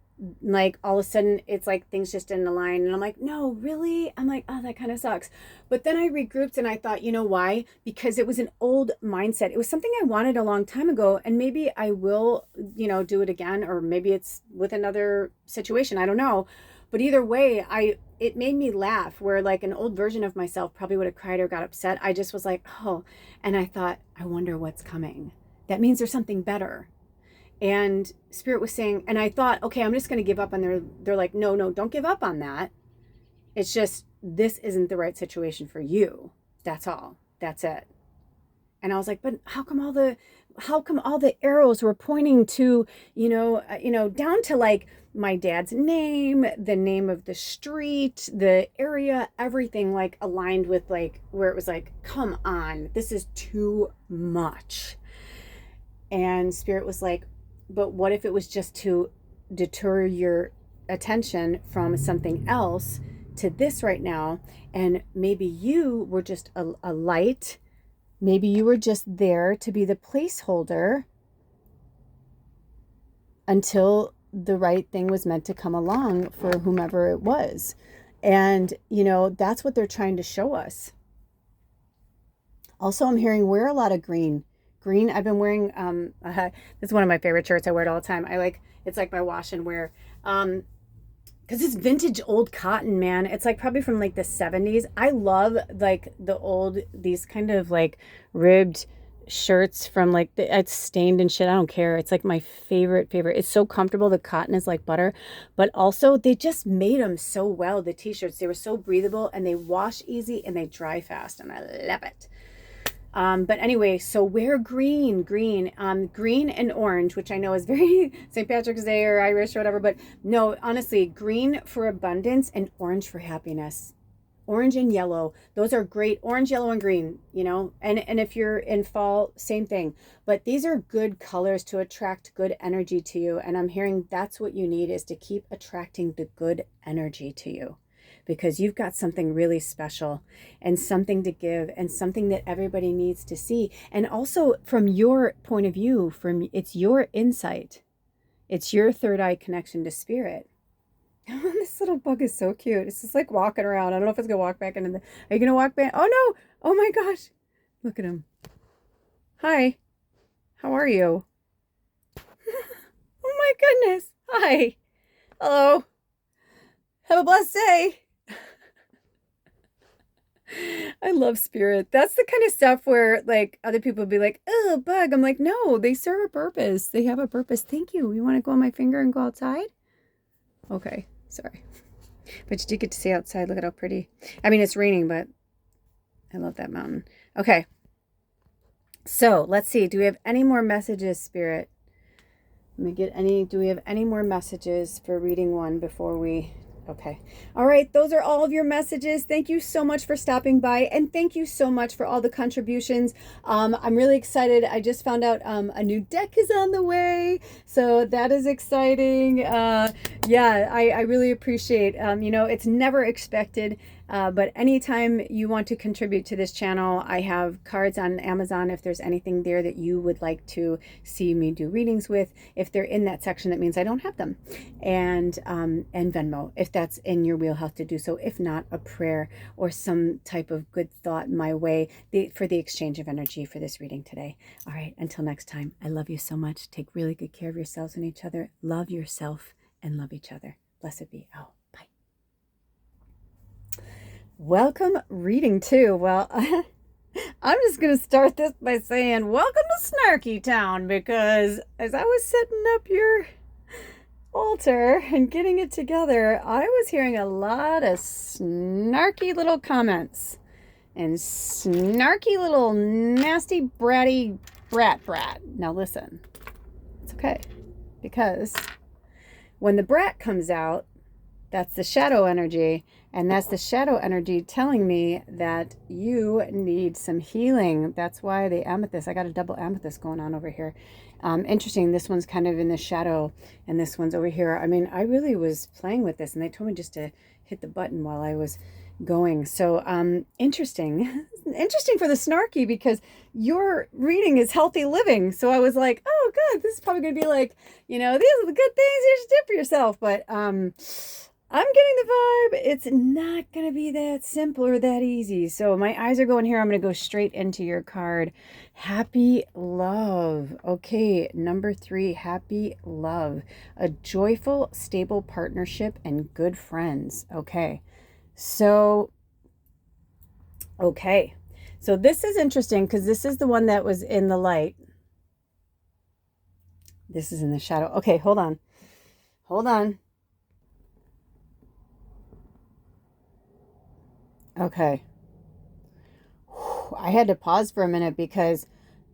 like all of a sudden it's like things just didn't align, and I'm like, no, really? I'm like, oh, that kind of sucks. But then I regrouped and I thought, why? Because it was an old mindset. It was something I wanted a long time ago, and maybe I will, do it again, or maybe it's with another situation, I don't know. But either way, it made me laugh, where like an old version of myself probably would have cried or got upset. I just was like, oh, and I thought, I wonder what's coming. That means there's something better. And Spirit was saying, and I thought, okay, I'm just going to give up. And they're like, no, don't give up on that. It's just, this isn't the right situation for you. That's all. That's it. And I was like, but how come all the arrows were pointing to, down to like my dad's name, the name of the street, the area, everything like aligned with like where it was like, come on, this is too much. And Spirit was like, but what if it was just to deter your attention from something else to this right now? And maybe you were just a light. Maybe you were just there to be the placeholder until the right thing was meant to come along for whomever it was. And, that's what they're trying to show us. Also, I'm hearing wear a lot of green. Green, I've been wearing, this is one of my favorite shirts. I wear it all the time. It's like my wash and wear. Because it's vintage old cotton, man. It's like probably from like the 70s. I love like these kind of like ribbed shirts from like, it's stained and shit. I don't care. It's like my favorite. It's so comfortable. The cotton is like butter. But also they just made them so well, the t-shirts. They were so breathable and they wash easy and they dry fast. And I love it. But anyway, so wear green and orange, which I know is very St. Patrick's Day or Irish or whatever, but no, honestly, green for abundance and orange for happiness. Orange and yellow, those are great. Orange, yellow, and green, and if you're in fall, same thing. But these are good colors to attract good energy to you. And I'm hearing that's what you need, is to keep attracting the good energy to you. Because you've got something really special and something to give and something that everybody needs to see. And also from your point of view, it's your insight. It's your third eye connection to Spirit. This little bug is so cute. It's just like walking around. I don't know if it's going to walk back into are you going to walk back? Oh no. Oh my gosh. Look at him. Hi. How are you? Oh my goodness. Hi. Hello. Have a blessed day. I love Spirit. That's the kind of stuff where like other people would be like, oh, bug. I'm like, no, they serve a purpose. They have a purpose. Thank you. You want to go on my finger and go outside? Okay. Sorry. But you did get to see outside. Look at how pretty. I mean, it's raining, but I love that mountain. Okay. So let's see. Do we have any more messages, Spirit? Do we have any more messages for reading one before we... Okay. All right. Those are all of your messages. Thank you so much for stopping by. And thank you so much for all the contributions. I'm really excited. I just found out a new deck is on the way. So that is exciting. I really appreciate, it's never expected. But anytime you want to contribute to this channel, I have cards on Amazon. If there's anything there that you would like to see me do readings with, if they're in that section, that means I don't have them. And Venmo, if that's in your wheelhouse to do so. If not, a prayer or some type of good thought my way for the exchange of energy for this reading today. All right, until next time, I love you so much. Take really good care of yourselves and each other. Love yourself and love each other. Blessed be. Oh. Welcome reading 2. Well, I'm just going to start this by saying welcome to Snarky Town, because as I was setting up your altar and getting it together, I was hearing a lot of snarky little comments and snarky little nasty bratty brat. Now listen, it's okay, because when the brat comes out, that's the shadow energy. And that's the shadow energy telling me that you need some healing. That's why the amethyst, I got a double amethyst going on over here. Interesting, this one's kind of in the shadow and this one's over here. I mean, I really was playing with this and they told me just to hit the button while I was going. So interesting. Interesting for the snarky, because your reading is healthy living. So I was like, oh, good. This is probably going to be like, these are the good things you should do for yourself. But I'm getting the vibe. It's not going to be that simple or that easy. So my eyes are going here. I'm going to go straight into your card. Happy love. Okay, number 3, happy love. A joyful, stable partnership and good friends. Okay. So, okay. So this is interesting because this is the one that was in the light. This is in the shadow. Okay, hold on. Hold on. Okay. I had to pause for a minute because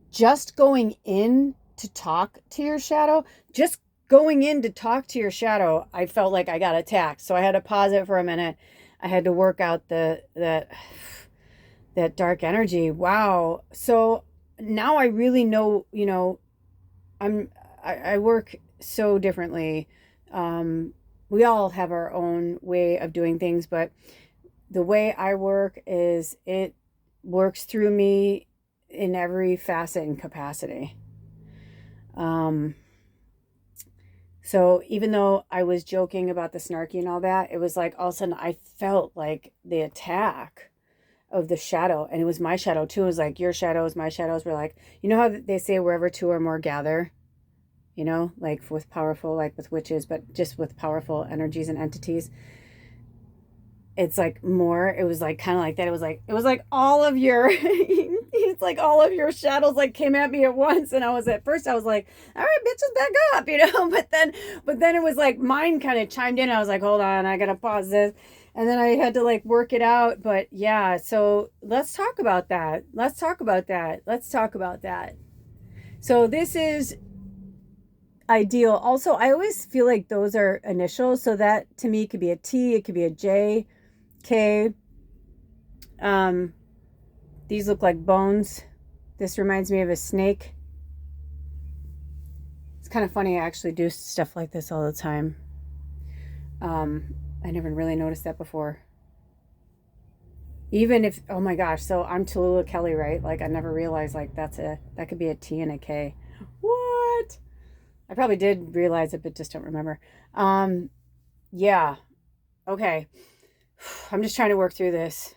just going in to talk to your shadow, just going in to talk to your shadow, I felt like I got attacked. So I had to pause it for a minute. I had to work out that dark energy. Wow. So now I really know, I work so differently. We all have our own way of doing things, but the way I work is it works through me in every facet and capacity. So even though I was joking about the snarky and all that, it was like all of a sudden I felt like the attack of the shadow, and it was my shadow too. It was like your shadows, my shadows were like, you know how they say wherever two or more gather, like with powerful, like with witches, but just with powerful energies and entities. It's like more, it was like kind of like that. It was like all of your, it's like all of your shadows like came at me at once. And at first I was like, all right, bitches, back up, but then it was like mine kind of chimed in. I was like, hold on, I got to pause this. And then I had to like work it out. But yeah, so let's talk about that. So this is ideal. Also, I always feel like those are initials. So that to me could be a T, it could be a J. Okay. These look like bones. This reminds me of a snake. It's kind of funny. I actually do stuff like this all the time. I never really noticed that before. Even if, oh my gosh, so I'm Tallulah Kelly, right? Like I never realized like that could be a T and a K. What? I probably did realize it, but just don't remember. Yeah. Okay. I'm just trying to work through this.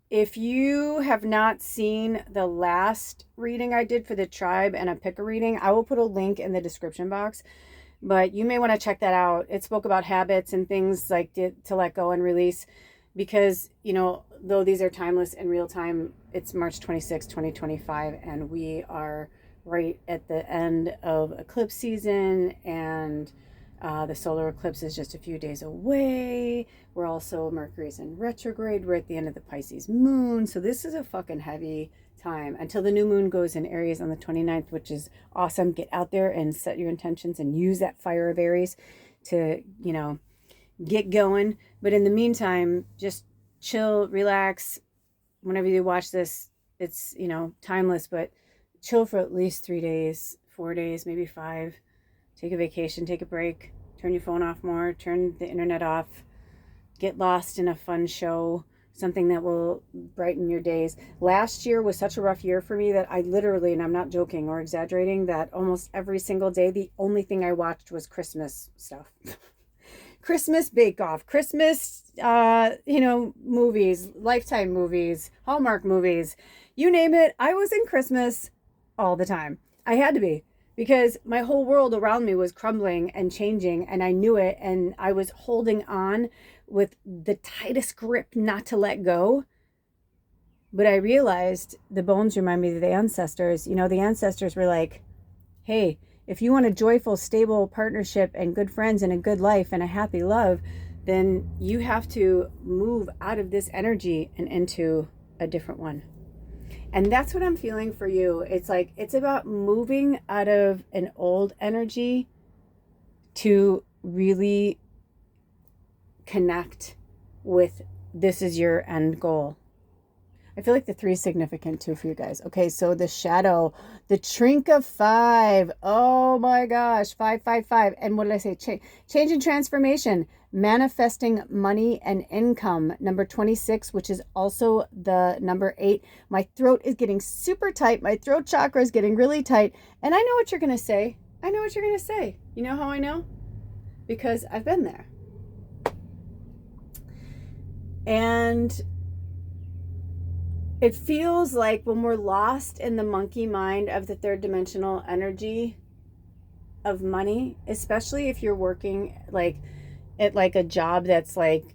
If you have not seen the last reading I did for the tribe and a picker reading, I will put a link in the description box. But you may want to check that out. It spoke about habits and things like to let go and release because, though these are timeless in real time, it's March 26, 2025, and we are right at the end of eclipse season, and the solar eclipse is just a few days away. We're also, Mercury's in retrograde. We're at the end of the Pisces moon. So this is a fucking heavy time until the new moon goes in Aries on the 29th, which is awesome. Get out there and set your intentions and use that fire of Aries to, get going. But in the meantime, just chill, relax. Whenever you watch this, it's, timeless, but chill for at least 3 days, 4 days, maybe 5. Take a vacation, take a break, turn your phone off more, turn the internet off, get lost in a fun show, something that will brighten your days. Last year was such a rough year for me that I literally, and I'm not joking or exaggerating, that almost every single day, the only thing I watched was Christmas stuff. Christmas Bake Off, Christmas, movies, Lifetime movies, Hallmark movies, you name it. I was in Christmas all the time. I had to be. Because my whole world around me was crumbling and changing, and I knew it, and I was holding on with the tightest grip not to let go. But I realized the bones remind me of the ancestors. The ancestors were like, hey, if you want a joyful, stable partnership and good friends and a good life and a happy love, then you have to move out of this energy and into a different one. And that's what I'm feeling for you. It's like, it's about moving out of an old energy to really connect with this is your end goal. I feel like the 3 is significant too for you guys. Okay, so the shadow, the Trink of 5. Oh my gosh, 555. And what did I say? Change and transformation, manifesting money and income. Number 26, which is also the number 8. My throat is getting super tight. My throat chakra is getting really tight. And I know what you're going to say. You know how I know? because I've been there. And it feels like when we're lost in the monkey mind of the third dimensional energy of money, especially if you're working like at like a job that's like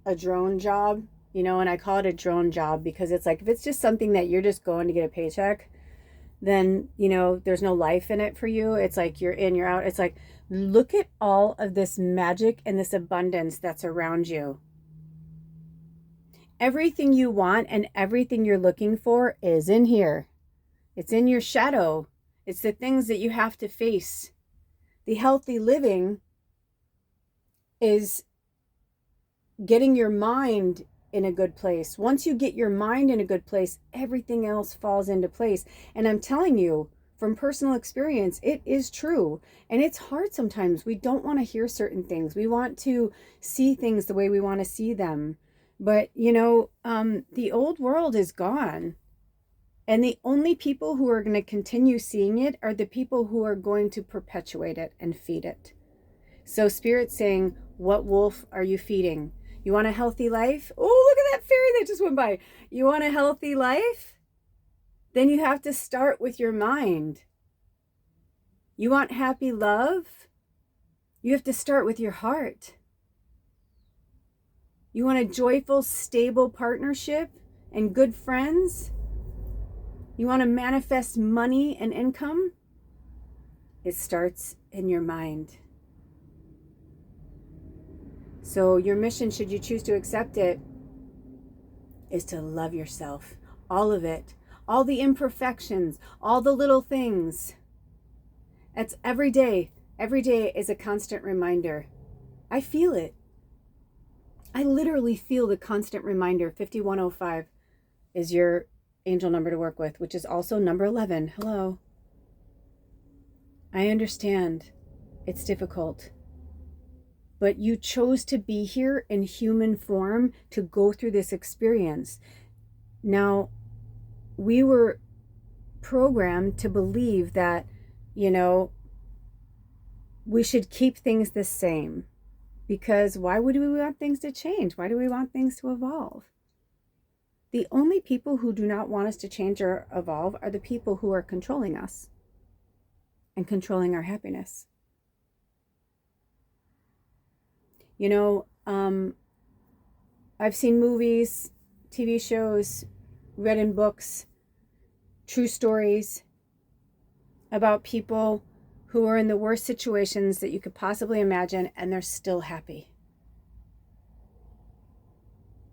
a drone job, you know, and I call it a drone job because it's like if it's just something that you're just going to get a paycheck, then, you know, there's no life in it for you. It's like you're in, you're out. It's like, look at all of this magic and this abundance that's around you. Everything you want and everything you're looking for is in here. It's in your shadow. It's the things that you have to face. The healthy living is getting your mind in a good place. Once you get your mind in a good place, everything else falls into place. And I'm telling you from personal experience, it is true. And it's hard sometimes. We don't want to hear certain things. We want to see things the way we want to see them. But, you know, the old world is gone. And the only people who are going to continue seeing it are the people who are going to perpetuate it and feed it. So Spirit's saying, what wolf are you feeding? You want a healthy life? Oh, look at that fairy that just went by. You want a healthy life? Then you have to start with your mind. You want happy love? You have to start with your heart. You want a joyful, stable partnership and good friends? You want to manifest money and income? It starts in your mind. So your mission, should you choose to accept it, is to love yourself. All of it. All the imperfections. All the little things. That's every day. Every day is a constant reminder. I feel it. I literally feel the constant reminder. 5105 is your angel number to work with, which is also number 11. Hello. I understand. It's difficult. But you chose to be here in human form to go through this experience. Now, we were programmed to believe that, you know, we should keep things the same. Because why would we want things to change? Why do we want things to evolve? The only people who do not want us to change or evolve are the people who are controlling us and controlling our happiness. You know, I've seen movies, TV shows, read in books, true stories about people who are in the worst situations that you could possibly imagine, and they're still happy.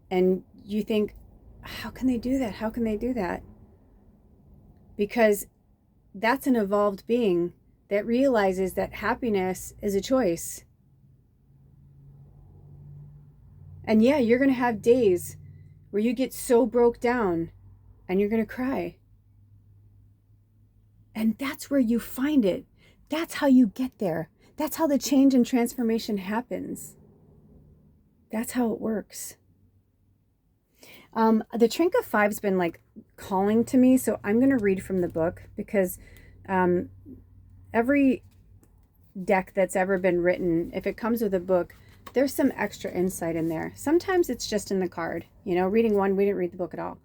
And you think, how can they do that? How can they do that? Because that's an evolved being that realizes that happiness is a choice. And yeah, you're going to have days where you get so broke down and you're going to cry. And that's where you find it. That's how you get there. That's how the change and transformation happens. That's how it works. The Trink of Five's been like calling to me, so I'm going to read from the book because every deck that's ever been written, if it comes with a book, there's some extra insight in there. Sometimes it's just in the card. You know, reading one, we didn't read the book at all.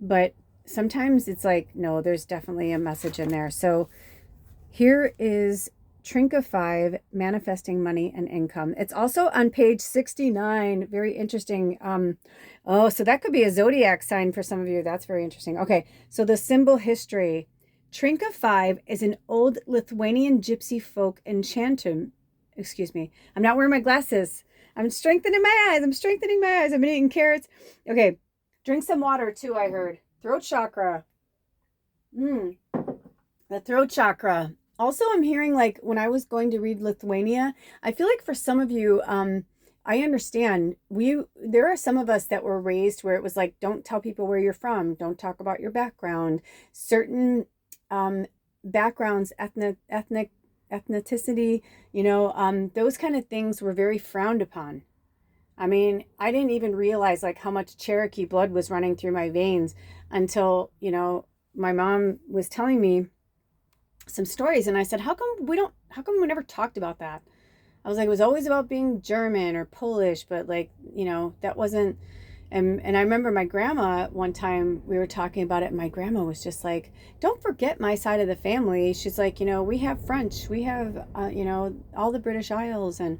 But sometimes it's like, no, there's definitely a message in there. So here is Trink of Five, Manifesting Money and Income. It's also on page 69. Very interesting. Oh, so that could be a zodiac sign for some of you. That's very interesting. Okay, so the symbol history. Trink of Five is an old Lithuanian gypsy folk enchantment. Excuse me. I'm not wearing my glasses. I'm strengthening my eyes. I've been eating carrots. Okay, drink some water too, I heard. Throat chakra. The throat chakra. Also, I'm hearing like when I was going to read Lithuania, I feel like for some of you, I understand. There are some of us that were raised where it was like, don't tell people where you're from. Don't talk about your background. Certain backgrounds, ethnicity, you know, those kind of things were very frowned upon. I mean, I didn't even realize like how much Cherokee blood was running through my veins until, you know, my mom was telling me some stories, and I said, how come we never talked about that? I was like, it was always about being German or Polish, but like, that wasn't. And I remember my grandma, one time we were talking about it, and my grandma was just like, don't forget my side of the family. She's like, we have French, we have, all the British Isles, and,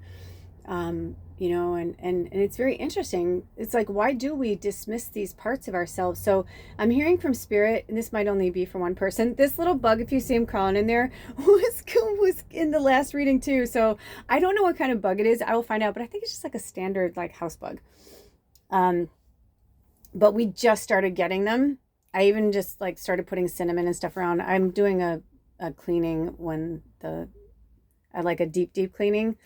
and it's very interesting. It's like, why do we dismiss these parts of ourselves? So I'm hearing from Spirit, and this might only be for one person. This little bug, if you see him crawling in there, was in the last reading too. So I don't know what kind of bug it is. I will find out, but I think it's just like a standard like house bug. But we just started getting them. I even just like started putting cinnamon and stuff around. I'm doing a cleaning when I like a deep cleaning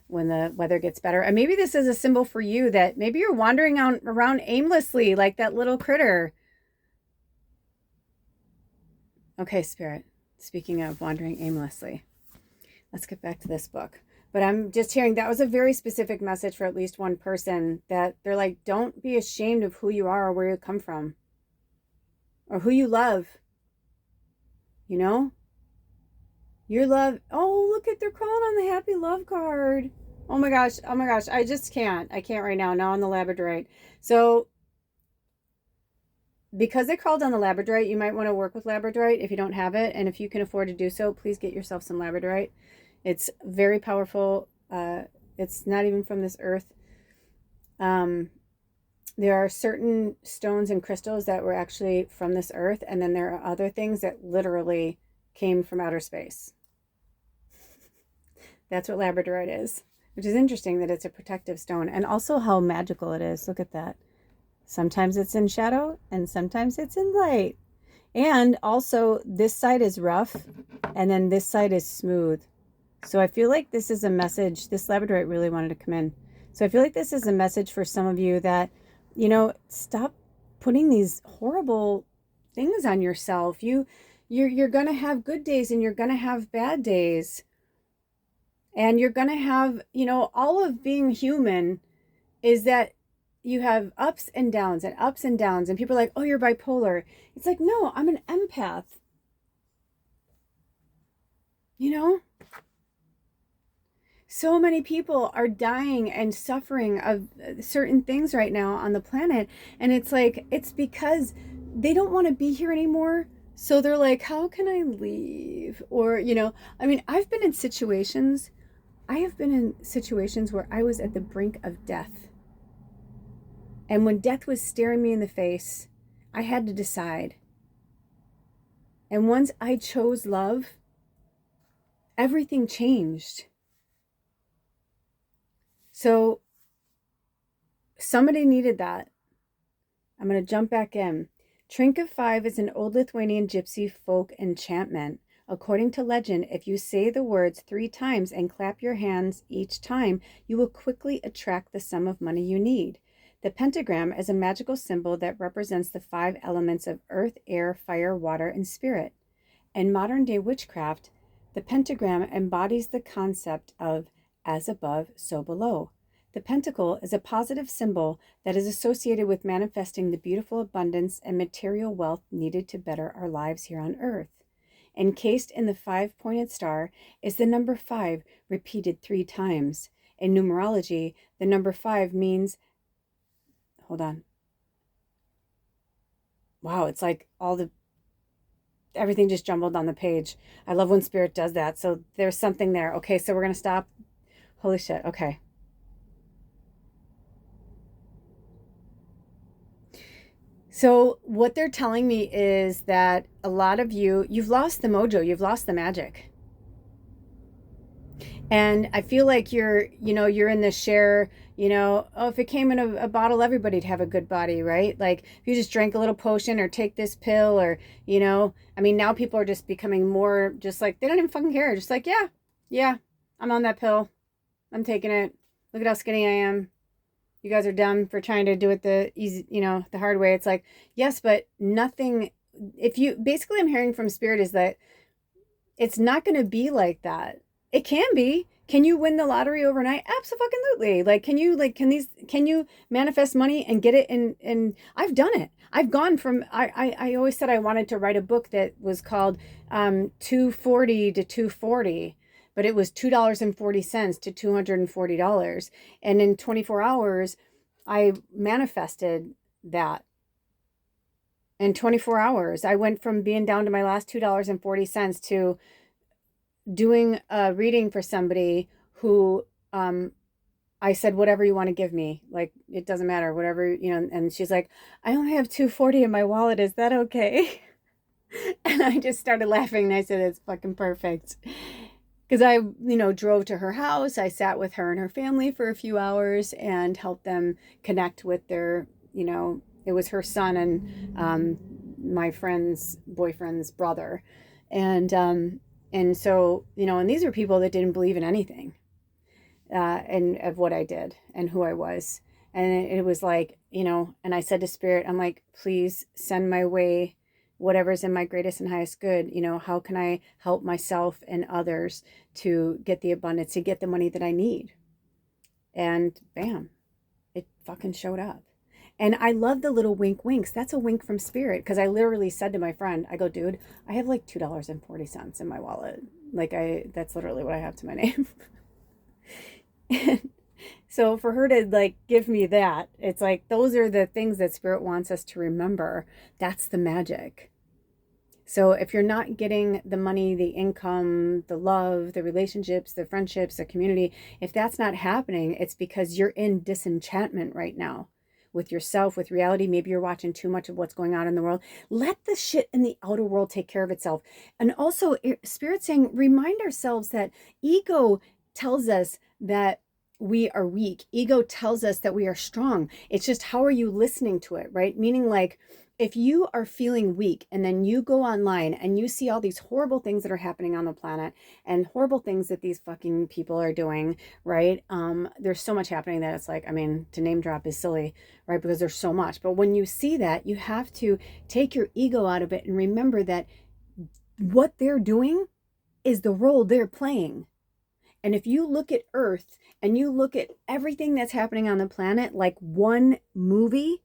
when the weather gets better. And maybe this is a symbol for you that maybe you're wandering around aimlessly like that little critter. Okay, Spirit, speaking of wandering aimlessly, let's get back to this book. But I'm just hearing that was a very specific message for at least one person, that they're like, don't be ashamed of who you are or where you come from or who you love. Your love. Oh, look at, they're crawling on the happy love card. Oh my gosh. I just can't. I can't right now. Now on the labradorite. So because they crawled on the labradorite, you might want to work with labradorite if you don't have it. And if you can afford to do so, please get yourself some labradorite. It's very powerful. It's not even from this earth. There are certain stones and crystals that were actually from this earth. And then there are other things that literally came from outer space. That's what labradorite is, which is interesting that it's a protective stone, and also how magical it is. Look at that. Sometimes it's in shadow and sometimes it's in light. And also this side is rough and then this side is smooth. So I feel like this is a message. This labradorite really wanted to come in. So I feel like this is a message for some of you that, stop putting these horrible things on yourself. You're going to have good days and you're going to have bad days. And you're going to have, all of being human is that you have ups and downs and ups and downs. And people are like, oh, you're bipolar. It's like, no, I'm an empath. So many people are dying and suffering of certain things right now on the planet. And it's like, it's because they don't want to be here anymore. So they're like, how can I leave? Or, I have been in situations where I was at the brink of death. And when death was staring me in the face, I had to decide. And once I chose love, everything changed. So somebody needed that. I'm going to jump back in. Trink of Five is an old Lithuanian gypsy folk enchantment. According to legend, if you say the words 3 times and clap your hands each time, you will quickly attract the sum of money you need. The pentagram is a magical symbol that represents the 5 elements of earth, air, fire, water, and spirit. In modern-day witchcraft, the pentagram embodies the concept of as above, so below. The pentacle is a positive symbol that is associated with manifesting the beautiful abundance and material wealth needed to better our lives here on earth. Encased in the 5-pointed star is the number 5 repeated 3 times. In numerology, the number 5 means, hold on. Wow, it's like everything just jumbled on the page. I love when Spirit does that. So there's something there. Okay, so we're going to stop. Holy shit. Okay. So what they're telling me is that a lot of you've lost the mojo, you've lost the magic. And I feel like you're in the share, oh, if it came in a bottle, everybody'd have a good body, right? Like if you just drank a little potion or take this pill or, now people are just becoming more just like, they don't even fucking care. Just like, yeah, I'm on that pill. I'm taking it. Look at how skinny I am. You guys are dumb for trying to do it the easy, the hard way. It's like, yes, but nothing. Basically I'm hearing from Spirit is that it's not going to be like that. It can be. Can you win the lottery overnight? Absolutely. Like, can you manifest money and get it in I've done it. I've gone from, I always said I wanted to write a book that was called 240 to 240. but it was $2.40 to $240. And in 24 hours, I manifested that. In 24 hours, I went from being down to my last $2.40 to doing a reading for somebody who I said, whatever you want to give me, like, it doesn't matter, whatever, and she's like, I only have $2.40 in my wallet. Is that okay? And I just started laughing and I said, it's fucking perfect. Because I, drove to her house. I sat with her and her family for a few hours and helped them connect with their, it was her son and my friend's boyfriend's brother. And so, and these are people that didn't believe in anything, and of what I did and who I was. And it was like, and I said to Spirit, I'm like, please send my way whatever's in my greatest and highest good. How can I help myself and others to get the abundance, to get the money that I need? And bam, it fucking showed up. And I love the little wink winks. That's a wink from Spirit. Because I literally said to my friend, I go, dude, I have like $2.40 in my wallet. That's literally what I have to my name. So for her to like give me that, it's like, those are the things that Spirit wants us to remember. That's the magic. So if you're not getting the money, the income, the love, the relationships, the friendships, the community, if that's not happening, it's because you're in disenchantment right now with yourself, with reality. Maybe you're watching too much of what's going on in the world. Let the shit in the outer world take care of itself. And also, Spirit saying, remind ourselves that ego tells us that we are weak. Ego tells us that we are strong. It's just, how are you listening to it, right? Meaning, like, if you are feeling weak and then you go online and you see all these horrible things that are happening on the planet and horrible things that these fucking people are doing, right? There's so much happening that it's like, to name drop is silly, right? Because there's so much. But when you see that, you have to take your ego out of it and remember that what they're doing is the role they're playing. And if you look at Earth and you look at everything that's happening on the planet like one movie,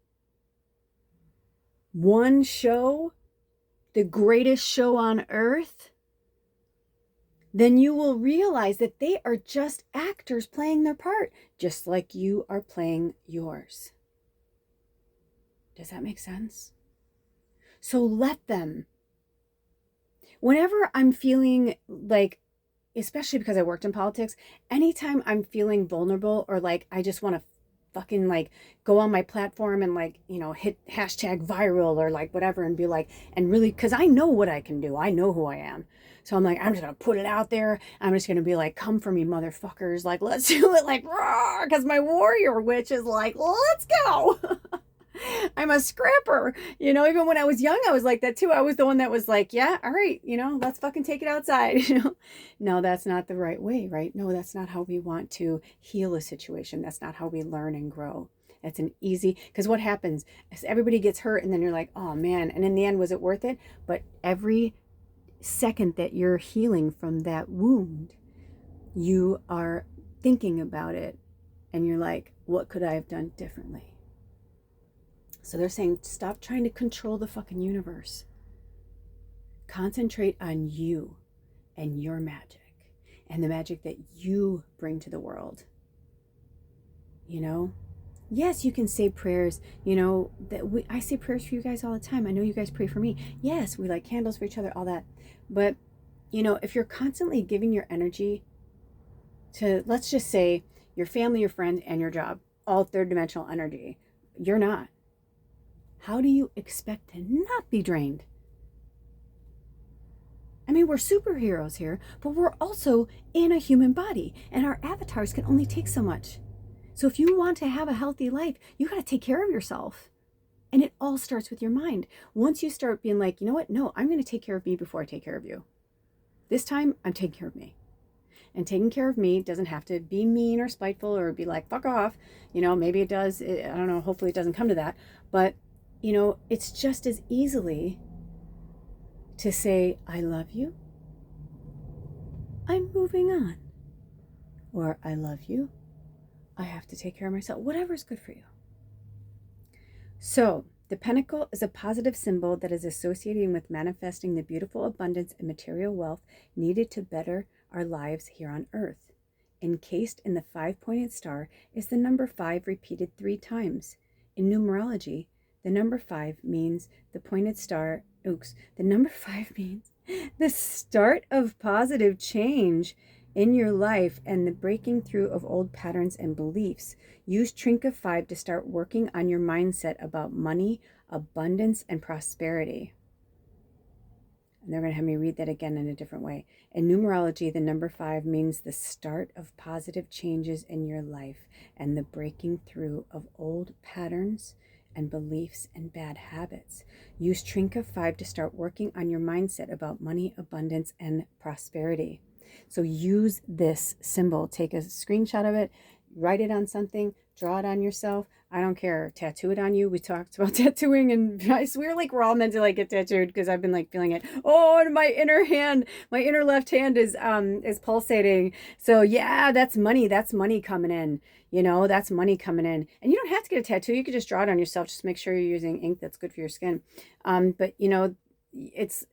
one show, the greatest show on earth, then you will realize that they are just actors playing their part, just like you are playing yours. Does that make sense? So let them. Whenever I'm feeling like, especially because I worked in politics, anytime I'm feeling vulnerable or like I just want to fucking like go on my platform and like, hit hashtag viral or like whatever and be like, and really, because I know what I can do. I know who I am. So I'm like, I'm just going to put it out there. I'm just going to be like, come for me, motherfuckers. Like, let's do it, like, roar, because my warrior witch is like, let's go. I'm a scrapper. Even when I was young, I was like that too. I was the one that was like, yeah, all right, let's fucking take it outside. No, that's not the right way, right? No, that's not how we want to heal a situation. That's not how we learn and grow. It's an easy, because what happens is everybody gets hurt and then you're like, oh man. And in the end, was it worth it? But every second that you're healing from that wound, you are thinking about it and you're like, what could I have done differently? So they're saying, stop trying to control the fucking universe. Concentrate on you and your magic and the magic that you bring to the world. Yes, you can say prayers, I say prayers for you guys all the time. I know you guys pray for me. Yes, we light candles for each other, all that. But, if you're constantly giving your energy to, let's just say, your family, your friends, and your job, all third dimensional energy, you're not. How do you expect to not be drained? We're superheroes here, but we're also in a human body, and our avatars can only take so much. So if you want to have a healthy life, you got to take care of yourself. And it all starts with your mind. Once you start being like, you know what? No, I'm going to take care of me before I take care of you. This time, I'm taking care of me. And taking care of me doesn't have to be mean or spiteful or be like, fuck off. Maybe it does. I don't know. Hopefully it doesn't come to that. But it's just as easily to say, I love you. I'm moving on. Or I love you. I have to take care of myself. Whatever's good for you. So the pentacle is a positive symbol that is associated with manifesting the beautiful abundance and material wealth needed to better our lives here on earth. Encased in the 5-pointed star is the number 5 repeated 3 times. In numerology, the number 5 means the pointed star, the number 5 means the start of positive change in your life and the breaking through of old patterns and beliefs. Use Trinket 5 to start working on your mindset about money, abundance, and prosperity. And they're going to have me read that again in a different way. In numerology, the number 5 means the start of positive changes in your life and the breaking through of old patterns and beliefs and bad habits. Use Trinket 5 to start working on your mindset about money, abundance, and prosperity. So use this symbol. Take a screenshot of it, write it on something, draw it on yourself. I don't care. Tattoo it on you. We talked about tattooing, and I swear like we're all meant to like get tattooed because I've been like feeling it. Oh, and my inner hand, my inner left hand is pulsating. So yeah, that's money. That's money coming in. You know, that's money coming in. And you don't have to get a tattoo. You could just draw it on yourself. Just make sure you're using ink that's good for your skin. But you know,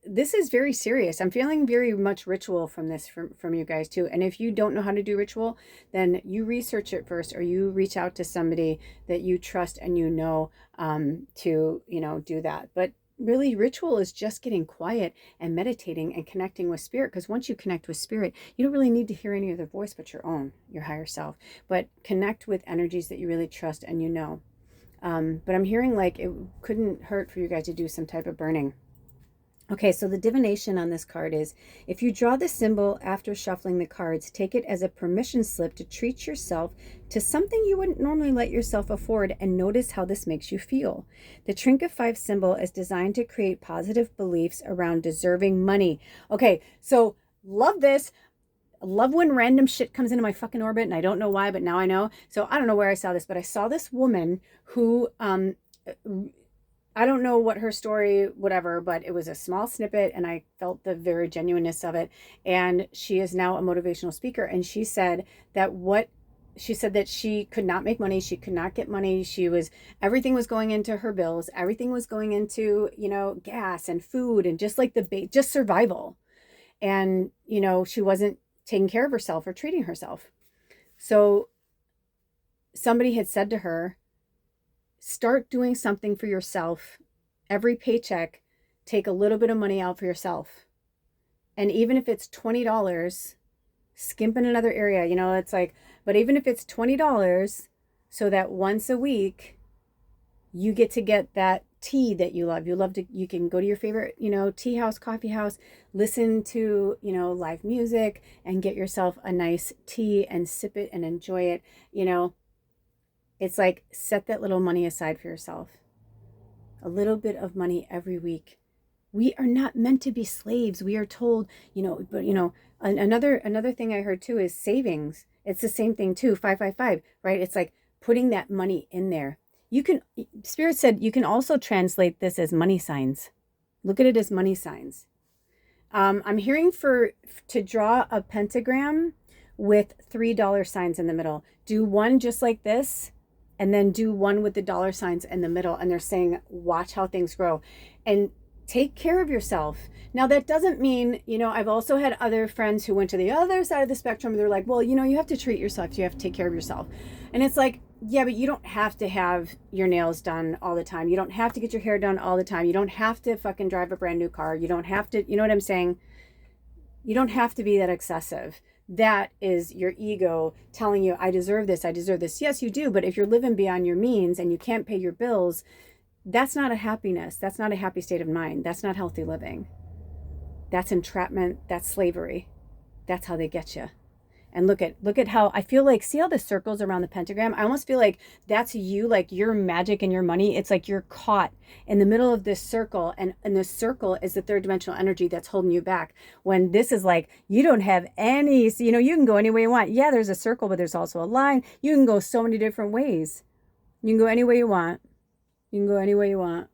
this is very serious. I'm feeling very much ritual from this from you guys too. And if you don't know how to do ritual, then you research it first, or you reach out to somebody that you trust and you know to do that. But really, ritual is just getting quiet and meditating and connecting with spirit, because once you connect with spirit, you don't really need to hear any other voice but your own, your higher self. But connect with energies that you really trust and you know. But I'm hearing like it couldn't hurt for you guys to do some type of burning. Okay, so the divination on this card is, if you draw the symbol after shuffling the cards, take it as a permission slip to treat yourself to something you wouldn't normally let yourself afford, and notice how this makes you feel. The Trinket 5 symbol is designed to create positive beliefs around deserving money. Okay, so love this. I love when random shit comes into my fucking orbit, and I don't know why, but now I know. So I don't know where I saw this, but I saw this woman who I don't know what her story, whatever, but it was a small snippet and I felt the very genuineness of it. And she is now a motivational speaker. And she said that she could not make money. She could not get money. Everything was going into her bills. Everything was going into, gas and food and just like just survival. And, she wasn't taking care of herself or treating herself. So somebody had said to her, start doing something for yourself. Every paycheck, take a little bit of money out for yourself. And even if it's $20, skimp in another area, it's like, but even if it's $20, so that once a week, you get to get that tea that you love. You can go to your favorite, tea house, coffee house, listen to, live music and get yourself a nice tea and sip it and enjoy it, It's like, set that little money aside for yourself. A little bit of money every week. We are not meant to be slaves. We are told, another thing I heard too is savings. It's the same thing too, 555, right? It's like putting that money in there. Spirit said you can also translate this as money signs. Look at it as money signs. I'm hearing to draw a pentagram with $3 signs in the middle. Do one just like this, and then do one with the dollar signs in the middle. And they're saying, watch how things grow and take care of yourself. Now, that doesn't mean, I've also had other friends who went to the other side of the spectrum. They're like, well, you have to treat yourself. You have to take care of yourself. And it's like, yeah, but you don't have to have your nails done all the time. You don't have to get your hair done all the time. You don't have to fucking drive a brand new car. You don't have to, you know what I'm saying? You don't have to be that excessive. That is your ego telling you, I deserve this, I deserve this. Yes, you do. But if you're living beyond your means and you can't pay your bills, that's not a happiness. That's not a happy state of mind. That's not healthy living. That's entrapment. That's slavery. That's how they get you. And look at how I feel like, see all the circles around the pentagram? I almost feel like that's you, like your magic and your money. It's like you're caught in the middle of this circle, and this circle is the third dimensional energy that's holding you back. When this is like, you don't have any, so, you can go any way you want. Yeah, there's a circle, but there's also a line. You can go so many different ways. You can go any way you want. You can go any way you want.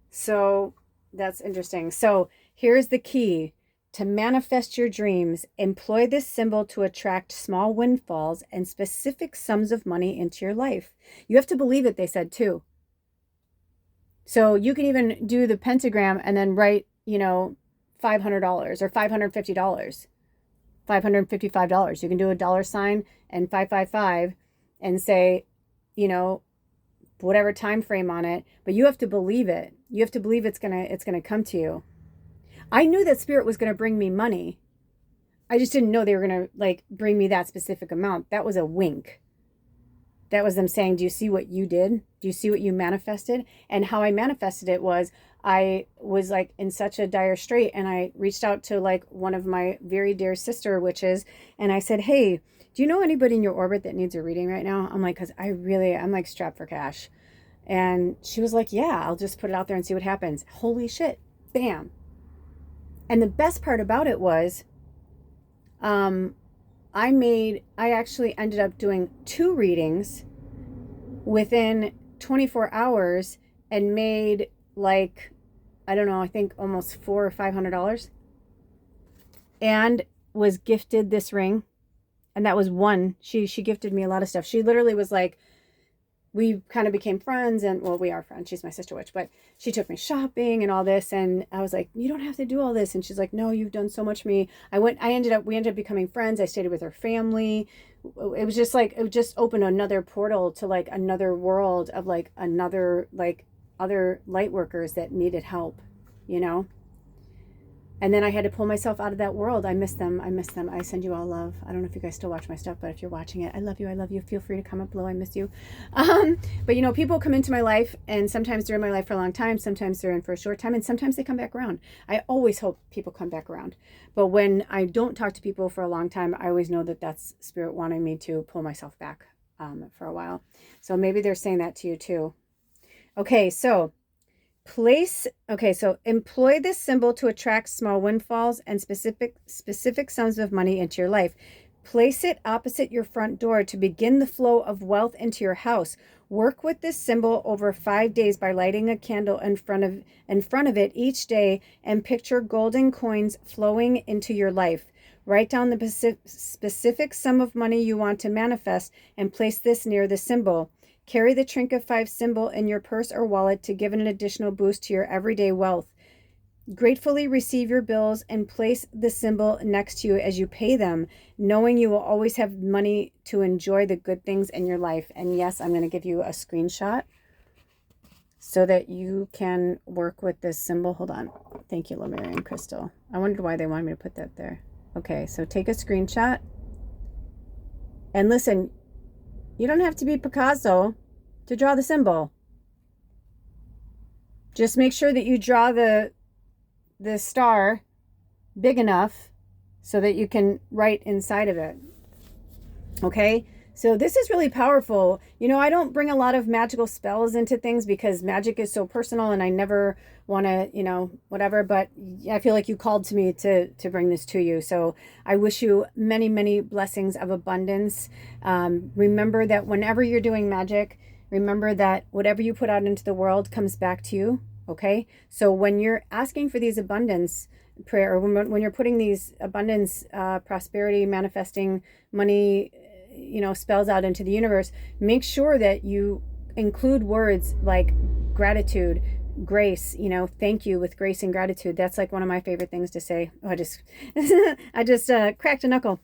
So that's interesting. So here's the key. To manifest your dreams, employ this symbol to attract small windfalls and specific sums of money into your life. You have to believe it, they said too. So you can even do the pentagram and then write, $500 or $550, $555. You can do a dollar sign and 555 and say, you know, whatever time frame on it, but you have to believe it. You have to believe it's gonna come to you. I knew that Spirit was gonna bring me money. I just didn't know they were gonna like bring me that specific amount. That was a wink. That was them saying, do you see what you did? Do you see what you manifested? And how I manifested it was I was like in such a dire strait, and I reached out to like one of my very dear sister witches, and I said, hey, do you know anybody in your orbit that needs a reading right now? I'm like, because I'm like strapped for cash. And she was like, yeah, I'll just put it out there and see what happens. Holy shit. Bam. And the best part about it was, I actually ended up doing 2 readings within 24 hours and made like, I don't know, I think almost $400 or $500, and was gifted this ring. And that was one. She gifted me a lot of stuff. She literally was like, we kind of became friends, and well, we are friends. She's my sister witch, but she took me shopping and all this. And I was like, you don't have to do all this. And she's like, no, you've done so much for me. We ended up becoming friends. I stayed with her family. It was just like, it just opened another portal to like another world of like another, like other light workers that needed help, you know? And then I had to pull myself out of that world. I miss them. I send you all love. I don't know if you guys still watch my stuff, but if you're watching it, I love you. I love you. Feel free to comment below. I miss you. But you know, people come into my life, and sometimes they're in my life for a long time. Sometimes they're in for a short time, and sometimes they come back around. I always hope people come back around. But when I don't talk to people for a long time, I always know that that's Spirit wanting me to pull myself back for a while. So maybe they're saying that to you too. Okay, so employ this symbol to attract small windfalls and specific sums of money into your life. Place it opposite your front door to begin the flow of wealth into your house. Work with this symbol over 5 days by lighting a candle in front of it each day, and picture golden coins flowing into your life. Write down the specific sum of money you want to manifest and place this near the symbol. Carry the Trinket 5 symbol in your purse or wallet to give an additional boost to your everyday wealth. Gratefully receive your bills and place the symbol next to you as you pay them, knowing you will always have money to enjoy the good things in your life. And yes, I'm going to give you a screenshot so that you can work with this symbol. Hold on. Thank you, Lemurian Crystal. I wondered why they wanted me to put that there. Okay, so take a screenshot. And listen, you don't have to be Picasso to draw the symbol. Just make sure that you draw the star big enough so that you can write inside of it. Okay? So this is really powerful. You know, I don't bring a lot of magical spells into things because magic is so personal, and I never want to, you know, whatever, but I feel like you called to me to bring this to you. So I wish you many, many blessings of abundance. Remember that whenever you're doing magic, remember that whatever you put out into the world comes back to you. Okay? So when you're asking for these abundance prayer, or when you're putting these abundance, prosperity, manifesting money, you know, spells out into the universe, make sure that you include words like gratitude, grace, you know, thank you with grace and gratitude. That's like one of my favorite things to say. Oh, I just cracked a knuckle.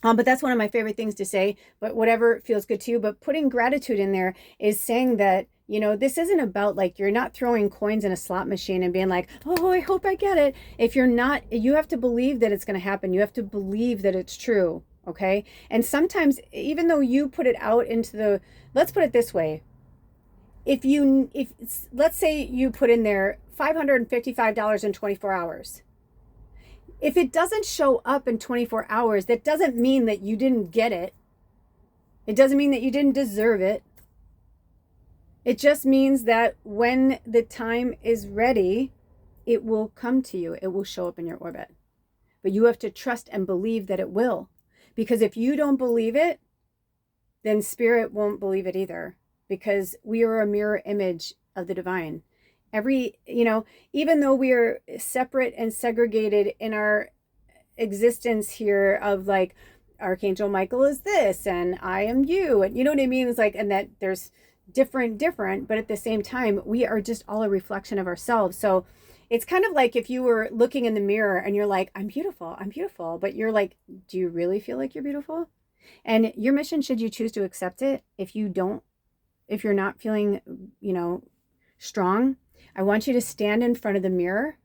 But that's one of my favorite things to say, but whatever feels good to you. But putting gratitude in there is saying that, you know, this isn't about like, you're not throwing coins in a slot machine and being like, oh, I hope I get it. If you're not, you have to believe that it's going to happen. You have to believe that it's true. Okay. And sometimes, even though you put it out into the, let's put it this way. If let's say you put in there $555 in 24 hours. If it doesn't show up in 24 hours, that doesn't mean that you didn't get it. It doesn't mean that you didn't deserve it. It just means that when the time is ready, it will come to you. It will show up in your orbit. But you have to trust and believe that it will. Because if you don't believe it, then Spirit won't believe it either. Because we are a mirror image of the divine. You know, even though we are separate and segregated in our existence here of like, Archangel Michael is this and I am you. And you know what I mean? It's like, and that there's different, but at the same time, we are just all a reflection of ourselves. So It's kind of like if you were looking in the mirror and you're like, I'm beautiful. But you're like, do you really feel like you're beautiful? And your mission, should you choose to accept it, if you're not feeling, strong, I want you to stand in front of the mirror.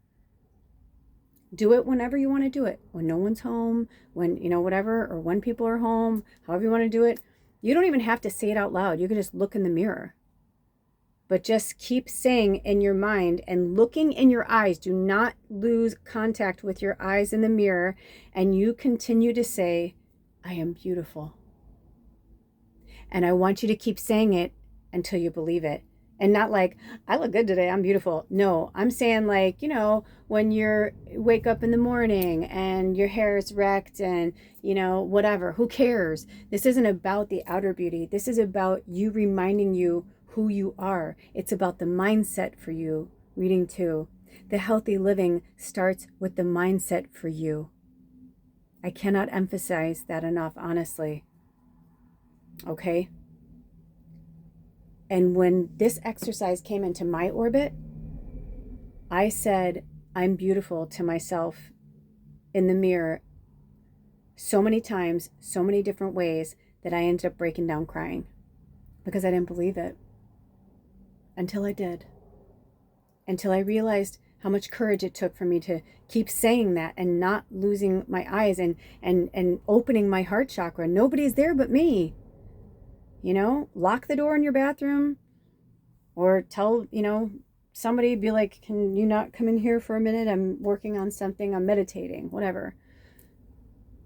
Do it whenever you want to do it. When no one's home, when, whatever, or when people are home, however you want to do it. You don't even have to say it out loud. You can just look in the mirror. But just keep saying in your mind and looking in your eyes. Do not lose contact with your eyes in the mirror. And you continue to say, I am beautiful. And I want you to keep saying it until you believe it. And not like, I look good today, I'm beautiful. No, I'm saying like, when you wake up in the morning and your hair is wrecked and, whatever, who cares? This isn't about the outer beauty. This is about you reminding you who you are. It's about the mindset for you. Reading 2. The healthy living starts with the mindset for you. I cannot emphasize that enough, honestly. Okay? And when this exercise came into my orbit, I said, I'm beautiful to myself in the mirror so many times, so many different ways, that I ended up breaking down crying because I didn't believe it until I did. Until I realized how much courage it took for me to keep saying that and not losing my eyes and opening my heart chakra. Nobody's there but me. Lock the door in your bathroom or tell, somebody, be like, can you not come in here for a minute? I'm working on something. I'm meditating, whatever.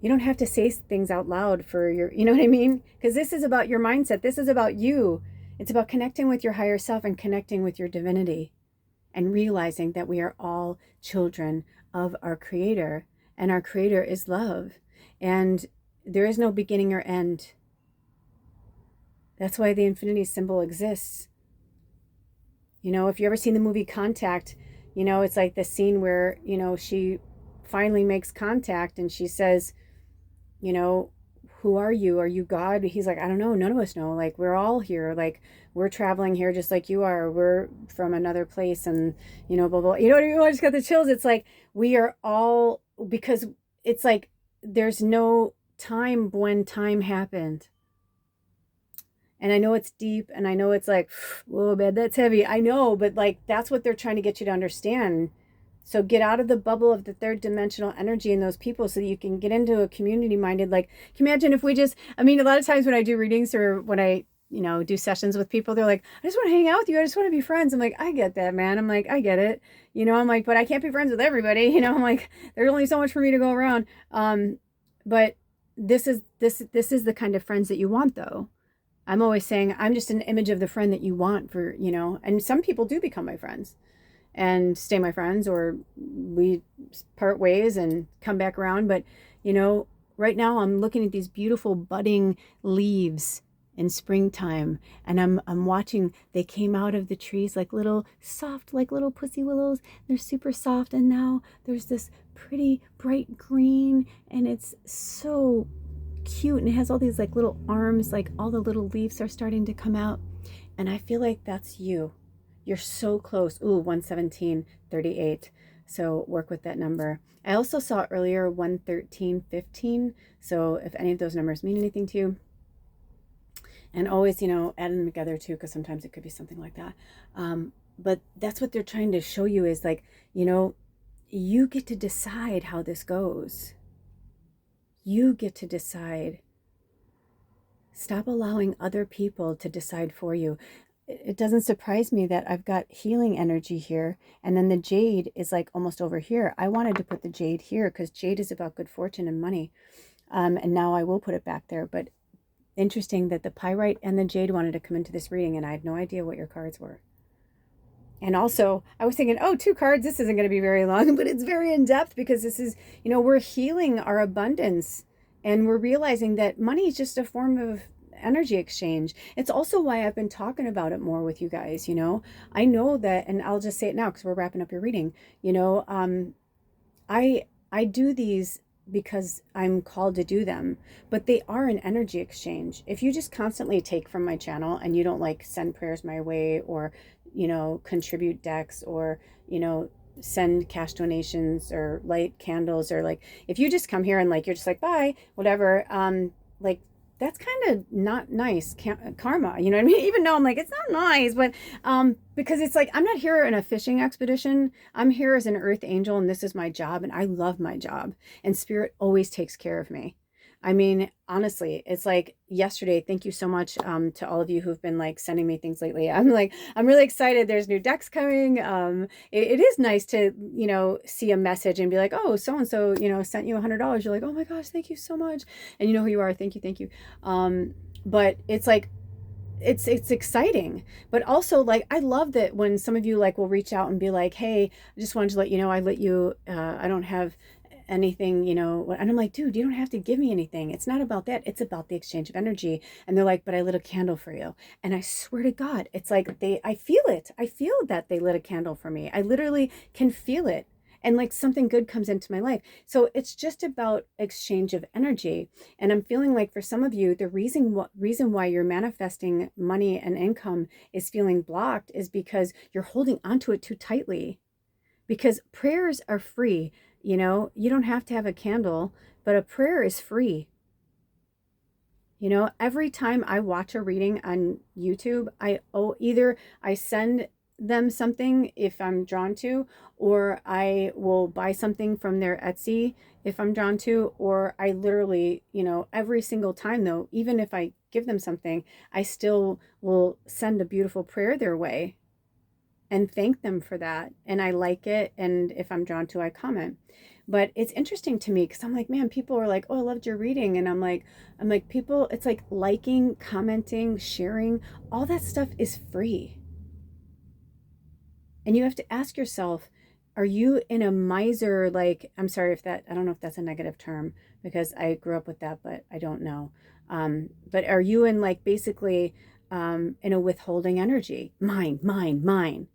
You don't have to say things out loud for your, you know what I mean? Because this is about your mindset. This is about you. It's about connecting with your higher self and connecting with your divinity and realizing that we are all children of our Creator, and our Creator is love. And there is no beginning or end. That's why the infinity symbol exists. If you ever seen the movie Contact, it's like the scene where, she finally makes contact and she says, who are you? Are you God? He's like, I don't know. None of us know. Like, we're all here. Like, we're traveling here just like you are. We're from another place and, blah, blah. I just got the chills. It's like, we are all, because it's like, there's no time when time happened. And I know it's deep and I know it's like, whoa, man, that's heavy. I know, but like, that's what they're trying to get you to understand. So get out of the bubble of the third dimensional energy in those people so that you can get into a community minded. Like, can you imagine if we just, a lot of times when I do readings or when I, do sessions with people, they're like, I just want to hang out with you. I just want to be friends. I'm like, I get that, man. I'm like, I get it. I'm like, but I can't be friends with everybody. I'm like, there's only so much for me to go around. But this is the kind of friends that you want, though. I'm always saying I'm just an image of the friend that you want for, and some people do become my friends and stay my friends, or we part ways and come back around. But, right now I'm looking at these beautiful budding leaves in springtime, and I'm watching, they came out of the trees like little soft, like little pussy willows. They're super soft. And now there's this pretty bright green, and it's so cute, and it has all these like little arms, like all the little leaves are starting to come out. And I feel like that's you. You're so close. Ooh, 11738. So work with that number. I also saw earlier 11315. So if any of those numbers mean anything to you, and always, add them together too, because sometimes it could be something like that. But that's what they're trying to show you is like, you get to decide how this goes. You get to decide. Stop allowing other people to decide for you. It doesn't surprise me that I've got healing energy here, and then the jade is like almost over here. I wanted to put the jade here because jade is about good fortune and money. And now I will put it back there. But interesting that the pyrite and the jade wanted to come into this reading, and I had no idea what your cards were. And also, I was thinking, 2 cards, this isn't going to be very long, but it's very in-depth because this is, we're healing our abundance, and we're realizing that money is just a form of energy exchange. It's also why I've been talking about it more with you guys. I know that, and I'll just say it now because we're wrapping up your reading. I do these because I'm called to do them, but they are an energy exchange. If you just constantly take from my channel and you don't like send prayers my way or, contribute decks or, send cash donations or light candles, or like if you just come here and like you're just like bye whatever, like that's kind of not nice karma, you know what I mean? Even though I'm like it's not nice, but because it's like I'm not here in a fishing expedition. I'm here as an earth angel, and this is my job, and I love my job, and spirit always takes care of me. I mean, honestly, it's like yesterday. Thank you so much to all of you who've been like sending me things lately. I'm really excited. There's new decks coming. It is nice to, see a message and be like, oh, so and so, sent you $100. You're like, oh my gosh, thank you so much, and you know who you are. Thank you, thank you. But it's like it's exciting, but also like I love that when some of you like will reach out and be like, hey, I just wanted to let you know I let you I don't have anything, and I'm like, dude, you don't have to give me anything. It's not about that. It's about the exchange of energy. And they're like, but I lit a candle for you. And I swear to God, it's like I feel it. I feel that they lit a candle for me. I literally can feel it. And like something good comes into my life. So it's just about exchange of energy. And I'm feeling like for some of you, the reason why you're manifesting money and income is feeling blocked is because you're holding onto it too tightly. Because prayers are free. You don't have to have a candle, but a prayer is free. Every time I watch a reading on YouTube, either I send them something if I'm drawn to, or I will buy something from their Etsy if I'm drawn to, or I literally, every single time though, even if I give them something, I still will send a beautiful prayer their way and thank them for that. And I like it. And if I'm drawn to, I comment. But it's interesting to me because I'm like, man, people are like, oh, I loved your reading. And I'm like, people, it's like liking, commenting, sharing, all that stuff is free. And you have to ask yourself, are you in a miser? Like, I'm sorry I don't know if that's a negative term because I grew up with that, but I don't know. But are you in like basically in a withholding energy? Mine, mine, mine.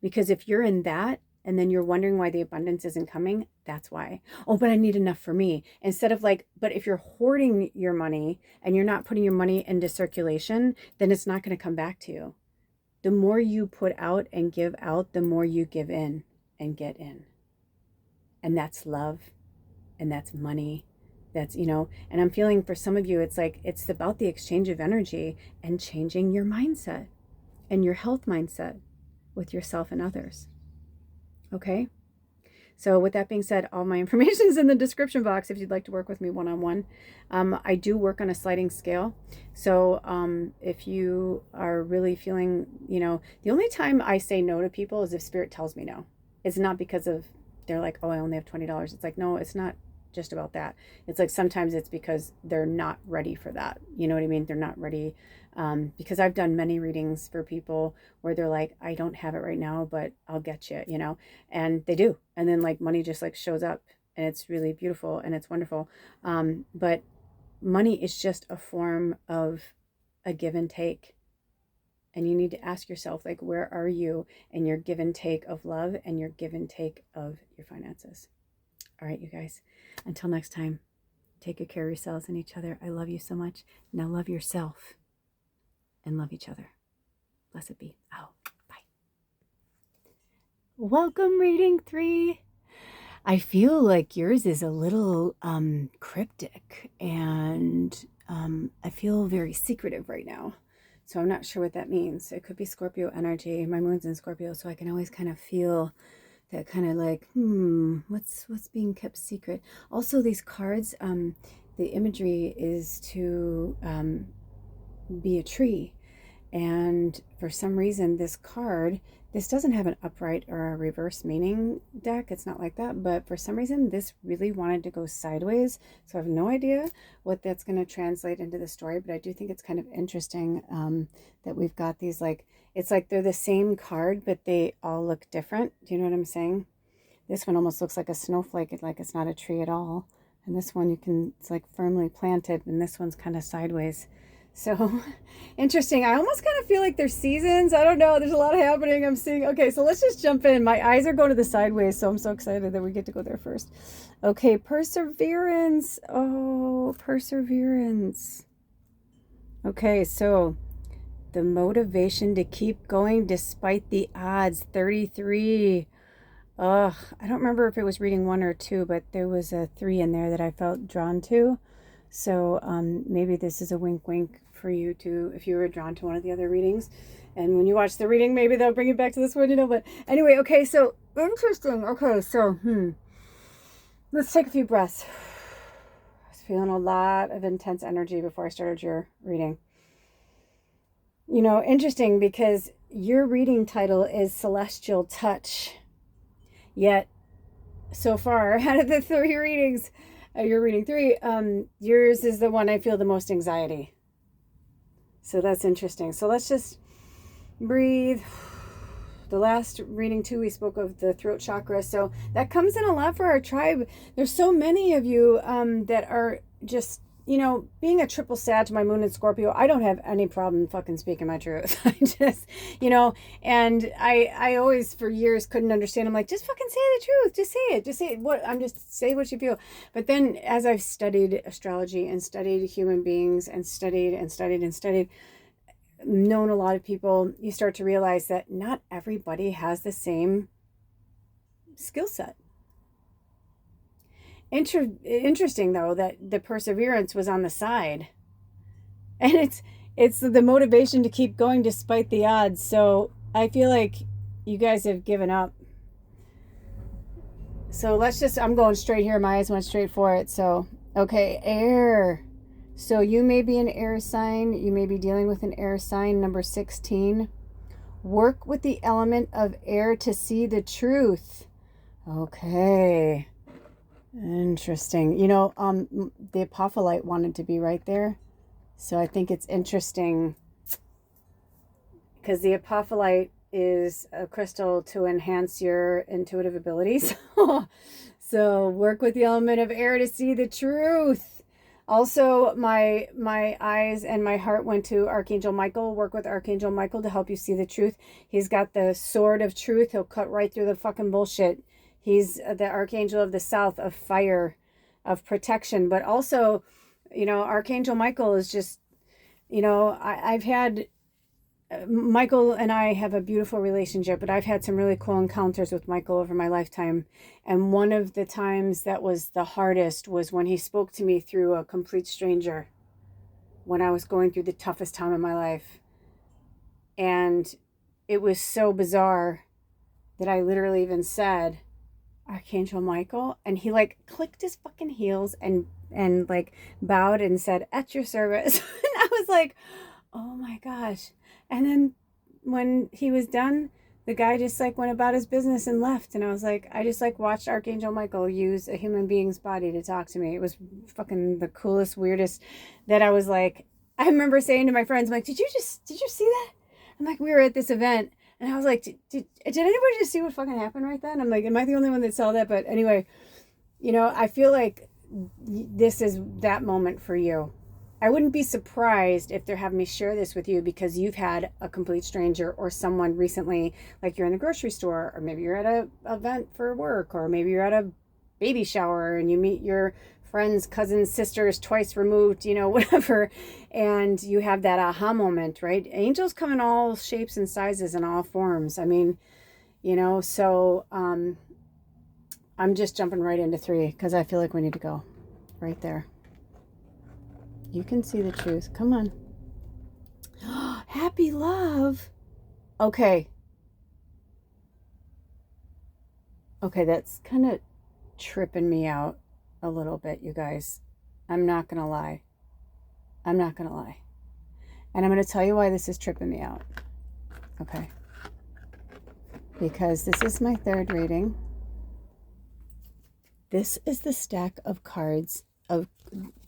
Because if you're in that and then you're wondering why the abundance isn't coming, that's why. Oh, but I need enough for me. Instead of like, but if you're hoarding your money and you're not putting your money into circulation, then it's not going to come back to you. The more you put out and give out, the more you give in and get in. And that's love, and that's money. That's, and I'm feeling for some of you, it's like, it's about the exchange of energy and changing your mindset and your health mindset with yourself and others. Okay? So with that being said, all my information is in the description box if you'd like to work with me one-on-one. I do work on a sliding scale. So if you are really feeling, the only time I say no to people is if spirit tells me no. It's not because of, they're like, oh, I only have $20. It's like, no, it's not just about that. It's like sometimes it's because they're not ready for that. You know what I mean? They're not ready. Because I've done many readings for people where they're like, I don't have it right now, but I'll get you, and they do. And then like money just like shows up, and it's really beautiful and it's wonderful. But money is just a form of a give and take. And you need to ask yourself, like, where are you in your give and take of love and your give and take of your finances? All right, you guys, until next time, take good care of yourselves and each other. I love you so much. Now love yourself and love each other. Blessed be. Oh, bye. Welcome, reading 3. I feel like yours is a little cryptic, and I feel very secretive right now. So I'm not sure what that means. It could be Scorpio energy. My moon's in Scorpio, so I can always kind of feel that kind of like, what's being kept secret. Also, these cards, the imagery is to be a tree. And for some reason, this card, this doesn't have an upright or a reverse meaning deck. It's not like that. But for some reason, this really wanted to go sideways. So I have no idea what that's going to translate into the story. But I do think it's kind of interesting that we've got these like, it's like they're the same card, but they all look different. Do you know what I'm saying? This one almost looks like a snowflake, like it's not a tree at all. And this one it's like firmly planted, and this one's kind of sideways. So interesting. I almost kind of feel like there's seasons. I don't know. There's a lot happening. I'm seeing. Okay, so let's just jump in. My eyes are going to the sideways, so I'm so excited that we get to go there first. Okay, perseverance. Oh, perseverance. Okay, so the motivation to keep going despite the odds, 33. I don't remember if it was reading 1 or 2, but there was a 3 in there that I felt drawn to. So maybe this is a wink wink for you to, if you were drawn to one of the other readings. And when you watch the reading, maybe they'll bring you back to this one, But anyway, okay, so interesting. Okay, so let's take a few breaths. I was feeling a lot of intense energy before I started your reading. Interesting, because your reading title is Celestial Touch. Yet, so far, out of the 3 readings, you're reading 3, yours is the one I feel the most anxiety. So that's interesting. So let's just breathe. The last reading too, we spoke of the throat chakra. So that comes in a lot for our tribe. There's so many of you that are just, being a triple Sag, my moon in Scorpio, I don't have any problem fucking speaking my truth. I just, and I always for years couldn't understand. I'm like, just fucking say the truth. Just say it. Just say it. Say what you feel. But then as I've studied astrology and studied human beings and studied, known a lot of people, you start to realize that not everybody has the same skill set. Interesting though that the perseverance was on the side, and it's the motivation to keep going despite the odds. So I feel like you guys have given up. So I'm going straight here. My eyes went straight for it. So okay, air. So you may be an air sign. You may be dealing with an air sign, number 16. Work with the element of air to see the truth. Okay. Interesting. The apophyllite wanted to be right there. So I think it's interesting because the apophyllite is a crystal to enhance your intuitive abilities. So work with the element of air to see the truth. Also, my eyes and my heart went to Archangel Michael. Work with Archangel Michael to help you see the truth. He's got the sword of truth. He'll cut right through the fucking bullshit. He's the Archangel of the South, of fire, of protection. But also, Archangel Michael is just, I've had, Michael and I have a beautiful relationship, but I've had some really cool encounters with Michael over my lifetime. And one of the times that was the hardest was when he spoke to me through a complete stranger when I was going through the toughest time of my life. And it was so bizarre that I literally even said, Archangel Michael, and he clicked his fucking heels and bowed and said, at your service. And I was like, oh my gosh. And then when he was done, the guy just went about his business and left. And I was like, I just watched Archangel Michael use a human being's body to talk to me. It was fucking the coolest, weirdest, that I was like, I remember saying to my friends, I'm like, did you see that? I'm like, we were at this event. And I was like, did anybody just see what fucking happened right then? I'm like, am I the only one that saw that? But anyway, I feel like this is that moment for you. I wouldn't be surprised if they're having me share this with you because you've had a complete stranger or someone recently, like you're in the grocery store, or maybe you're at an event for work, or maybe you're at a baby shower and you meet your friends, cousins, sisters, twice removed, whatever. And you have that aha moment, right? Angels come in all shapes and sizes and all forms. I mean, so I'm just jumping right into 3 because I feel like we need to go right there. You can see the truth. Come on. Happy love. Okay. Okay, that's kind of tripping me out a little bit, you guys. I'm not going to lie. And I'm going to tell you why this is tripping me out. Okay. Because this is my 3rd reading. This is the stack of cards, of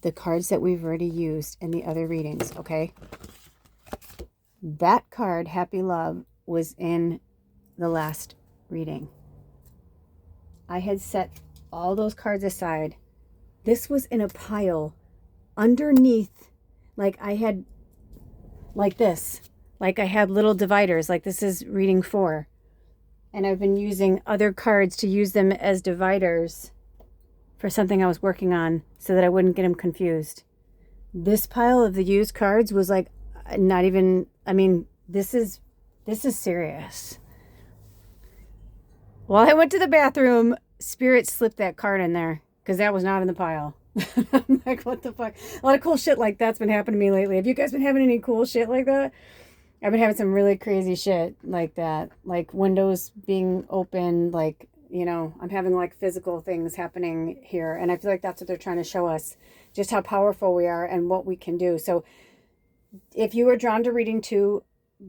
the cards that we've already used in the other readings, okay? That card, Happy Love, was in the last reading. I had set all those cards aside. This was in a pile underneath, I had, this. I had little dividers, this is reading 4. And I've been using other cards to use them as dividers for something I was working on so that I wouldn't get them confused. This pile of the used cards was not even, this is serious. While I went to the bathroom, Spirit slipped that card in there because that was not in the pile. I'm like, what the fuck? A lot of cool shit like that's been happening to me lately. Have you guys been having any cool shit like that? I've been having some really crazy shit like that. Like windows being open, like, you know, I'm having like physical things happening here. And I feel like that's what they're trying to show us, just how powerful we are and what we can do. So if you were drawn to reading 2,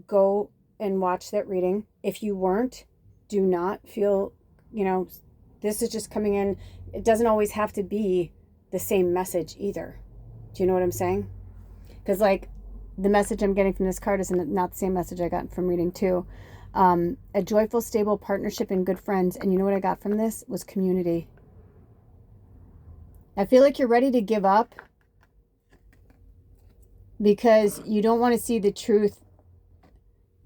go and watch that reading. If you weren't, do not feel, you know, this is just coming in. It doesn't always have to be the same message either. Do you know what I'm saying? Because like the message I'm getting from this card is not the same message I got from reading 2. A joyful, stable partnership and good friends. And you know what I got from this was community. I feel like you're ready to give up because you don't want to see the truth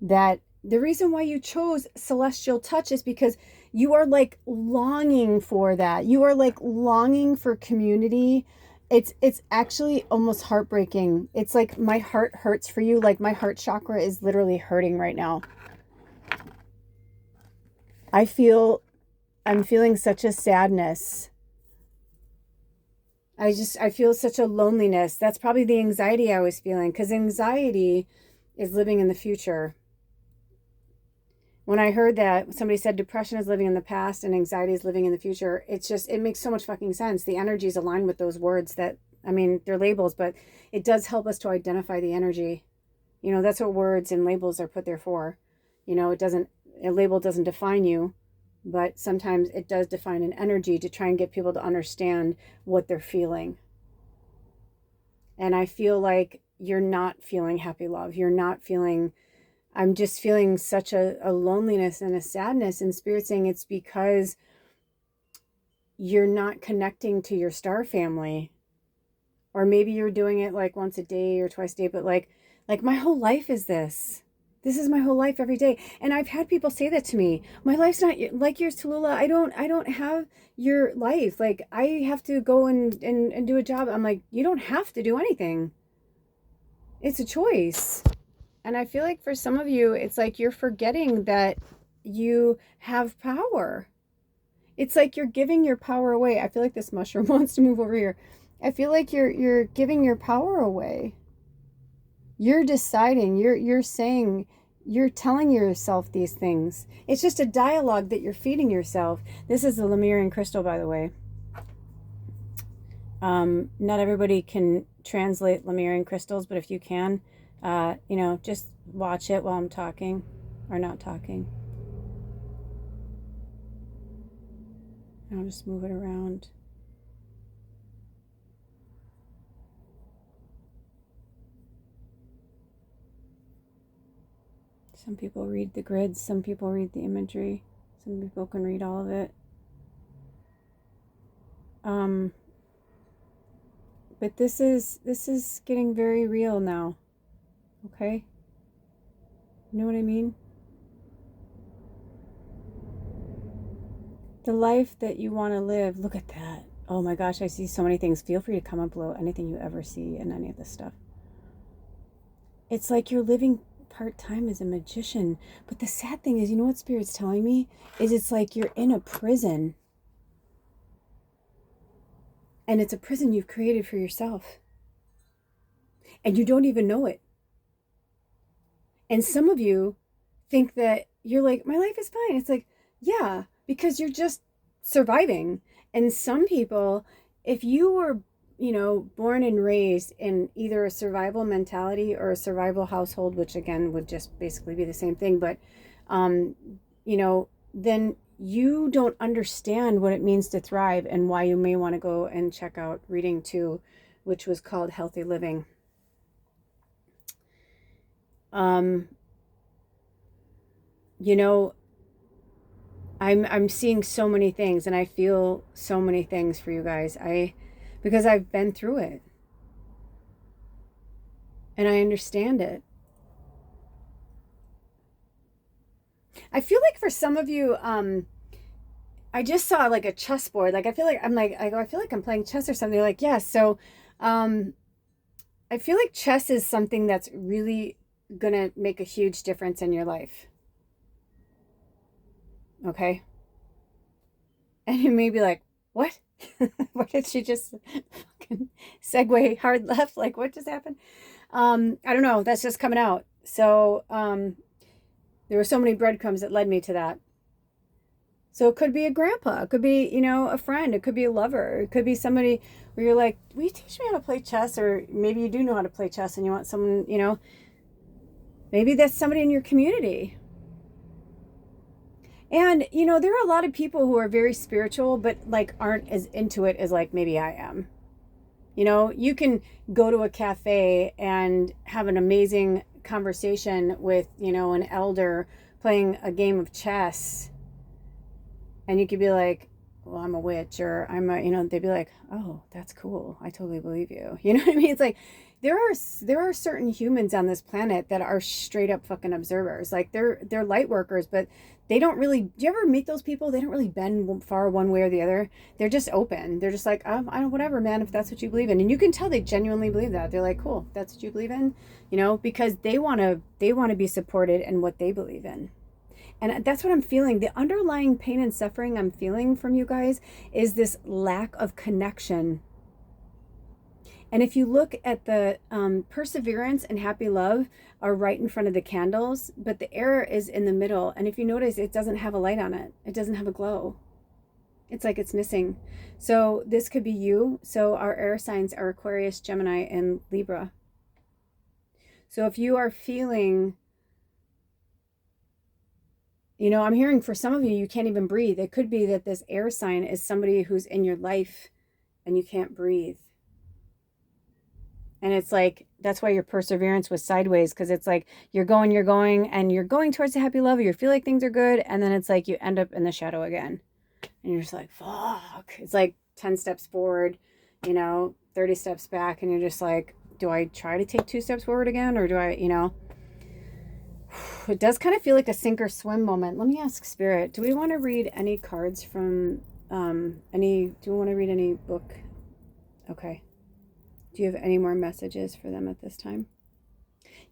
that the reason why you chose celestial touch is because you are like longing for that. You are like longing for community. It's actually almost heartbreaking. It's like my heart hurts for you. Like my heart chakra is literally hurting right now. I'm feeling such a sadness. I feel such a loneliness. That's probably the anxiety I was feeling, because anxiety is living in the future. When I heard that somebody said depression is living in the past and anxiety is living in the future, it makes so much fucking sense. The energies align with those words that, I mean, they're labels, but it does help us to identify the energy. You know, that's what words and labels are put there for. You know, a label doesn't define you, but sometimes it does define an energy to try and get people to understand what they're feeling. And I feel like you're not feeling happy love. You're not feeling, I'm just feeling such a loneliness and a sadness, and Spirit saying it's because you're not connecting to your star family. Or maybe you're doing it like once a day or twice a day, but like my whole life is this. This is my whole life every day. And I've had people say that to me. My life's not like yours, Tallulah. I don't have your life. Like I have to go and do a job. I'm like, you don't have to do anything. It's a choice. And I feel like for some of you, it's like you're forgetting that you have power. It's like you're giving your power away. I feel like this mushroom wants to move over here. I feel like you're giving your power away. You're deciding, you're saying, you're telling yourself these things. It's just a dialogue that you're feeding yourself. This is the Lemurian crystal, by the way. Not everybody can translate Lemurian crystals, but if you can, you know, just watch it while I'm talking or not talking. I'll just move it around. Some people read the grids, some people read the imagery, some people can read all of it. But this is getting very real now. Okay? You know what I mean? The life that you want to live, look at that. Oh my gosh, I see so many things. Feel free to comment below anything you ever see in any of this stuff. It's like you're living part-time as a magician. But the sad thing is, you know what Spirit's telling me? Is it's like you're in a prison. And it's a prison you've created for yourself. And you don't even know it. And some of you think that you're like, my life is fine. It's like, yeah, because you're just surviving. And some people, if you were, you know, born and raised in either a survival mentality or a survival household, which again would just basically be the same thing, but, you know, then you don't understand what it means to thrive and why you may want to go and check out reading 2, which was called Healthy Living. You know, I'm seeing so many things, and I feel so many things for you guys. Because I've been through it. And I understand it. I feel like for some of you, I just saw like a chessboard. Like I feel like I feel like I'm playing chess or something. Like, yes. Yeah, so I feel like chess is something that's really gonna make a huge difference in your life. Okay? And you may be like, what? What did she just fucking segue hard left? Like, what just happened? I don't know. That's just coming out. So there were so many breadcrumbs that led me to that. So it could be a grandpa. It could be, a friend. It could be a lover. It could be somebody where you're like, will you teach me how to play chess? Or maybe you do know how to play chess and you want someone, maybe that's somebody in your community. And, there are a lot of people who are very spiritual, but like aren't as into it as like maybe I am. You can go to a cafe and have an amazing conversation with, an elder playing a game of chess. And you could be like, well, I'm a witch, or they'd be like, oh, that's cool. I totally believe you. You know what I mean? It's like, there are certain humans on this planet that are straight up fucking observers. Like they're light workers, but they don't really, do you ever meet those people? They don't really bend far one way or the other. They're just open. They're just like, I don't, whatever, man, if that's what you believe in. And you can tell they genuinely believe that. They're like, cool, that's what you believe in, because they want to be supported in what they believe in. And that's what I'm feeling. The underlying pain and suffering I'm feeling from you guys is this lack of connection. And if you look at the perseverance and happy love are right in front of the candles, but the air is in the middle. And if you notice, it doesn't have a light on it. It doesn't have a glow. It's like it's missing. So this could be you. So our air signs are Aquarius, Gemini, and Libra. So if you are feeling, I'm hearing for some of you, you can't even breathe. It could be that this air sign is somebody who's in your life and you can't breathe. And it's like, that's why your perseverance was sideways, because it's like you're going, and you're going towards the happy love, or you feel like things are good, and then it's like you end up in the shadow again. And you're just like, fuck. It's like 10 steps forward, 30 steps back, and you're just like, do I try to take 2 steps forward again, or do I, It does kind of feel like a sink or swim moment. Let me ask Spirit, do we want to read any cards from do we want to read any book? Okay. Do you have any more messages for them at this time?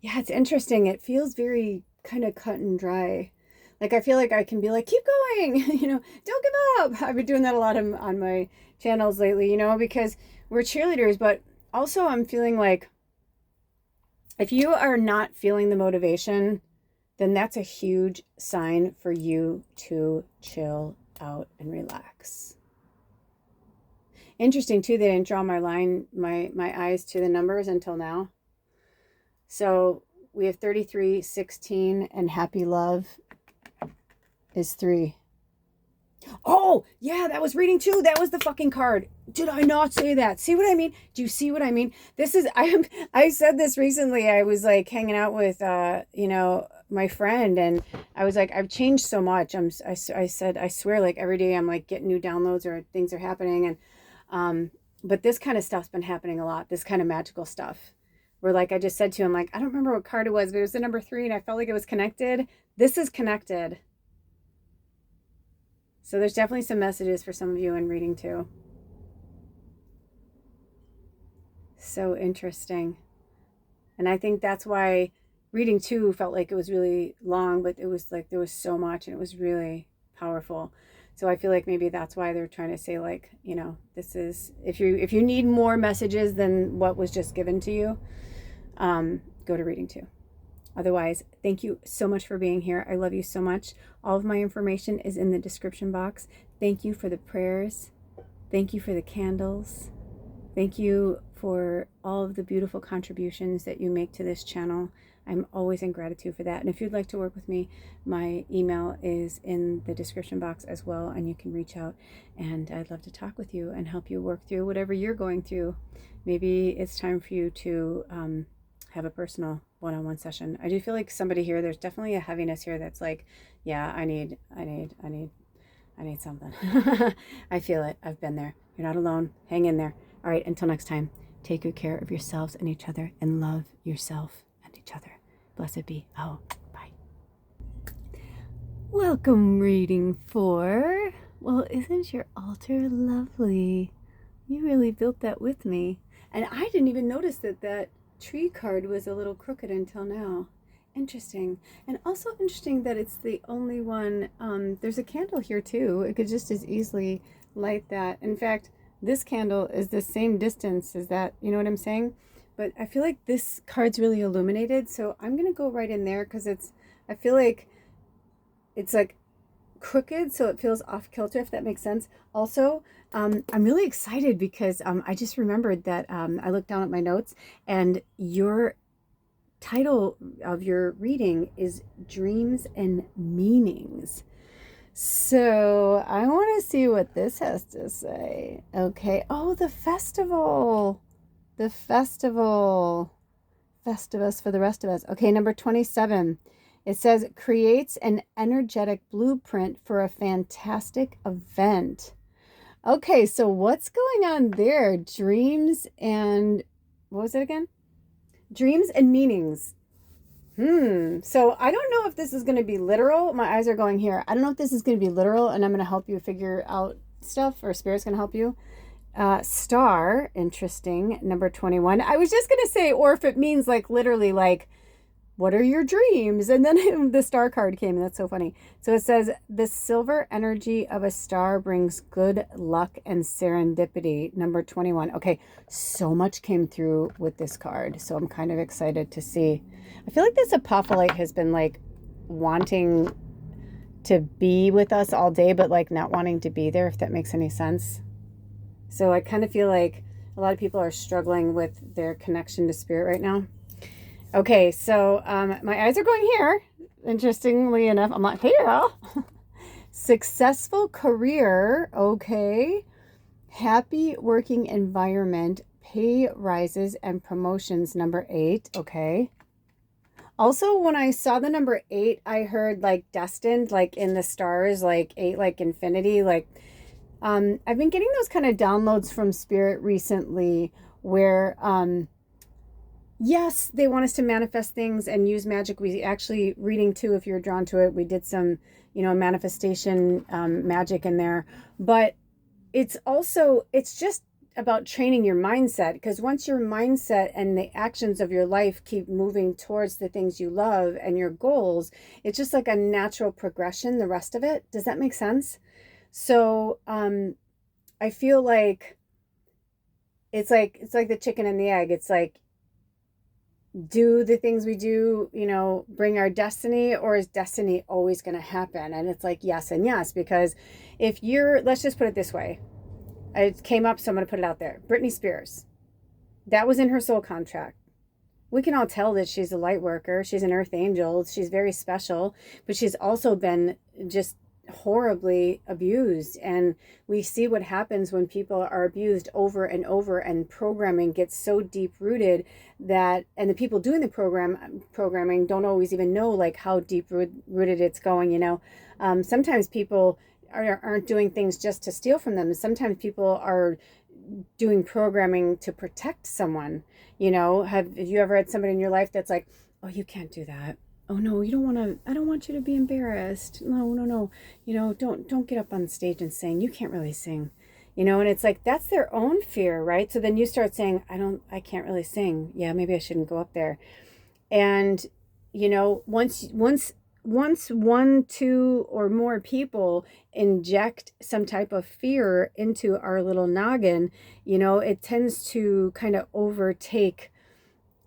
Yeah, it's interesting. It feels very kind of cut and dry. Like I feel like I can be like, keep going, don't give up. I've been doing that a lot on my channels lately, because we're cheerleaders, but also I'm feeling like if you are not feeling the motivation, then that's a huge sign for you to chill out and relax. Interesting too, they didn't draw my eyes to the numbers until now. So we have 33, 16, and happy love is 3. Oh, yeah, that was reading 2. That was the fucking card. Did I not say that? See what I mean? Do you see what I mean? I said this recently. I was like hanging out with, my friend, and I was like, I've changed so much. I said, I swear, like every day I'm like getting new downloads or things are happening. And, but this kind of stuff's been happening a lot. This kind of magical stuff where like, I just said to him, like, I don't remember what card it was, but it was the number 3 and I felt like it was connected. This is connected. So there's definitely some messages for some of you in reading 2. So interesting. And I think that's why reading 2 felt like it was really long, but it was like there was so much and it was really powerful. So I feel like maybe that's why they're trying to say like, this is, if you need more messages than what was just given to you, go to reading 2. Otherwise, thank you so much for being here. I love you so much. All of my information is in the description box. Thank you for the prayers. Thank you for the candles. Thank you for all of the beautiful contributions that you make to this channel. I'm always in gratitude for that. And if you'd like to work with me, my email is in the description box as well, and you can reach out, and I'd love to talk with you and help you work through whatever you're going through. Maybe it's time for you to have a personal one-on-one session. I do feel like somebody here, there's definitely a heaviness here that's like, yeah, I need something. I feel it. I've been there. You're not alone. Hang in there. All right, until next time, take good care of yourselves and each other, and love yourself and each other. Blessed be. Oh, bye. Welcome, reading 4. Well, isn't your altar lovely? You really built that with me. And I didn't even notice that tree card was a little crooked until now. Interesting. And also interesting that it's the only one. There's a candle here too. It could just as easily light that. In fact, this candle is the same distance as that. You know what I'm saying? But I feel like this card's really illuminated. So I'm going to go right in there because I feel like it's like crooked. So it feels off kilter, if that makes sense. Also, I'm really excited because I just remembered that I looked down at my notes and your title of your reading is Dreams and Meanings. So I want to see what this has to say. Okay. Oh, the festival. The festival. Festivus for the rest of us. Okay, number 27. It says creates an energetic blueprint for a fantastic event. Okay, so what's going on there? Dreams and what was it again? Dreams and meanings. So I don't know if this is going to be literal. My eyes are going here. I don't know if this is going to be literal and I'm going to help you figure out stuff, or Spirit's going to help you. Star, interesting. Number 21. I was just going to say, or if it means like literally like, what are your dreams? And then the star card came, and that's so funny. So it says, the silver energy of a star brings good luck and serendipity. Number 21. Okay, so much came through with this card. So I'm kind of excited to see. I feel like this apophyllite has been like wanting to be with us all day, but like not wanting to be there, if that makes any sense. So I kind of feel like a lot of people are struggling with their connection to spirit right now. Okay, so my eyes are going here. Interestingly enough, I'm like, here. Successful career. Okay. Happy working environment. Pay rises and promotions. Number 8. Okay. Also, when I saw the number 8, I heard like destined, like in the stars, like 8, like infinity. Like I've been getting those kind of downloads from spirit recently where yes, they want us to manifest things and use magic. We actually, reading too, if you're drawn to it, we did some, manifestation magic in there. But it's just about training your mindset, because once your mindset and the actions of your life keep moving towards the things you love and your goals, it's just like a natural progression, the rest of it. Does that make sense? So I feel like it's like the chicken and the egg. It's like, do the things we do, bring our destiny, or is destiny always going to happen? And it's like yes and yes, because let's just put it this way. It came up, so I'm going to put it out there. Britney Spears, that was in her soul contract. We can all tell that she's a light worker. She's an earth angel. She's very special, but she's also been just horribly abused. And we see what happens when people are abused over and over, and programming gets so deep rooted that, and the people doing the programming don't always even know like how deep rooted it's going. Sometimes people aren't doing things just to steal from them. Sometimes people are doing programming to protect someone. Have you ever had somebody in your life that's like, oh, you can't do that. Oh no, you don't want to, I don't want you to be embarrassed. No. Don't get up on stage and sing. You can't really sing. And it's like, that's their own fear, right? So then you start saying, I can't really sing. Yeah, maybe I shouldn't go up there. And, once one, two, or more people inject some type of fear into our little noggin, it tends to kind of overtake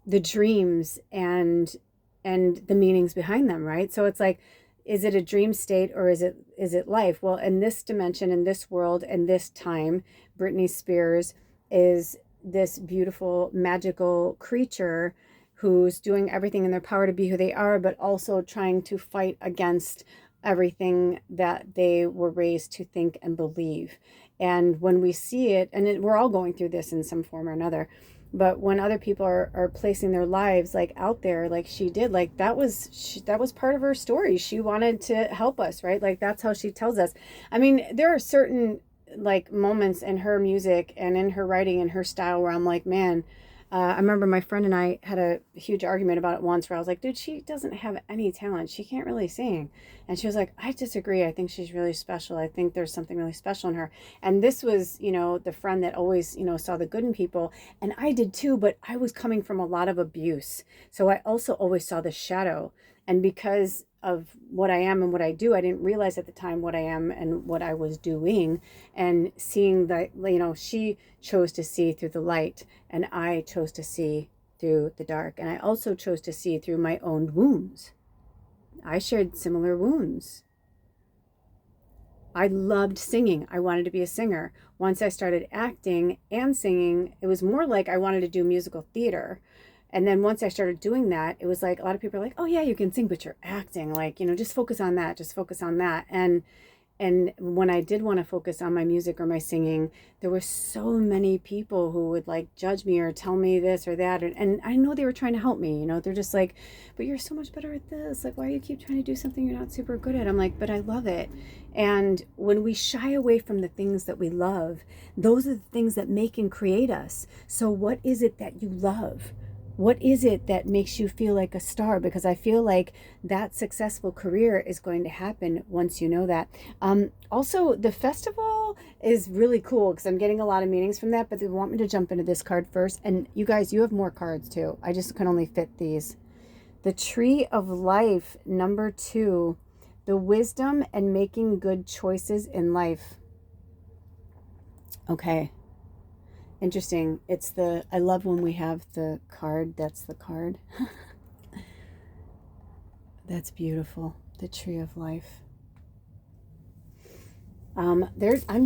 the dreams and the meanings behind them, right? So it's like, is it a dream state, or is it life? Well, in this dimension, in this world, in this time, Britney Spears is this beautiful, magical creature who's doing everything in their power to be who they are, but also trying to fight against everything that they were raised to think and believe. And when we see it, and we're all going through this in some form or another, but when other people are placing their lives like out there, like she did, like that was part of her story. She wanted to help us, right? Like that's how she tells us. I mean, there are certain like moments in her music and in her writing and her style where I'm like, man, I remember my friend and I had a huge argument about it once where I was like, dude, she doesn't have any talent. She can't really sing. And she was like, I disagree. I think she's really special. I think there's something really special in her. And this was, the friend that always, saw the good in people. And I did too, but I was coming from a lot of abuse. So I also always saw the shadow. And because of what I am and what I do, I didn't realize at the time what I am and what I was doing. And seeing that, she chose to see through the light and I chose to see through the dark. And I also chose to see through my own wounds. I shared similar wounds. I loved singing. I wanted to be a singer. Once I started acting and singing, it was more like I wanted to do musical theater. And then once I started doing that, it was like a lot of people are like, oh yeah, you can sing, but you're acting. Like, just focus on that. Just focus on that. And when I did want to focus on my music or my singing, there were so many people who would like judge me or tell me this or that. And I know they were trying to help me, they're just like, but you're so much better at this. Like, why do you keep trying to do something you're not super good at? I'm like, but I love it. And when we shy away from the things that we love, those are the things that make and create us. So what is it that you love? What is it that makes you feel like a star? Because I feel like that successful career is going to happen once you know that. Also, the festival is really cool because I'm getting a lot of meanings from that, but they want me to jump into this card first. And you guys, you have more cards too. I just can only fit these. The Tree of Life, number 2, the wisdom and making good choices in life. Okay. Interesting. I love when we have the card. That's the card. That's beautiful. The Tree of Life. I'm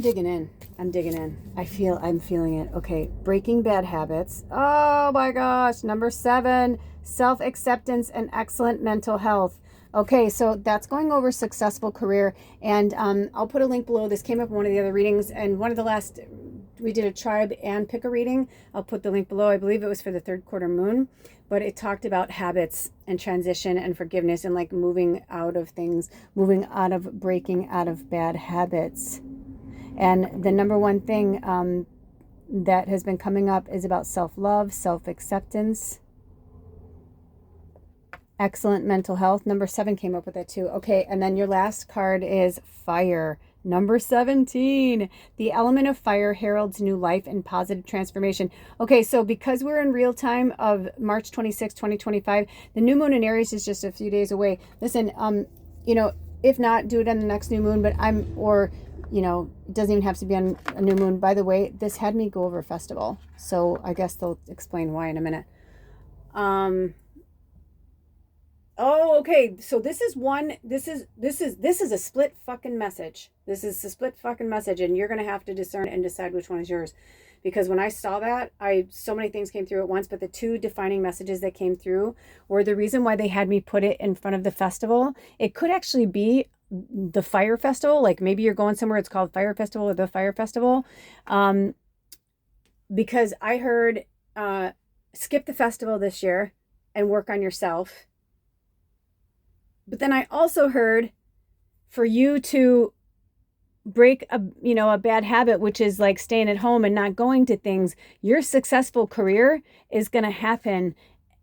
digging in. I'm feeling it. Okay. Breaking bad habits. Oh my gosh. Number 7, self-acceptance and excellent mental health. Okay, so that's going over successful career, and I'll put a link below. This came up in one of the other readings, and one of the last, we did a tribe and pick a reading. I'll put the link below. I believe it was for the 3rd quarter moon, but it talked about habits and transition and forgiveness and like moving out of things, breaking out of bad habits. And the number one thing that has been coming up is about self-love, self-acceptance, excellent mental health. Number 7 came up with that too. Okay, and then your last card is fire. Number 17. The element of fire heralds new life and positive transformation. Okay, so because we're in real time of March 26, 2025, the new moon in Aries is just a few days away. Listen, if not, do it on the next new moon, but it doesn't even have to be on a new moon. By the way, this had me go over a festival, so I guess they'll explain why in a minute. Oh, okay. So this is a split fucking message. This is a split fucking message, and you're going to have to discern and decide which one is yours. Because when I saw that, so many things came through at once, but the 2 defining messages that came through were the reason why they had me put it in front of the festival. It could actually be the Fire Festival. Like maybe you're going somewhere, it's called Fire Festival or the Fire Festival. Because I heard, skip the festival this year and work on yourself. But then I also heard for you to break a bad habit, which is like staying at home and not going to things. Your successful career is going to happen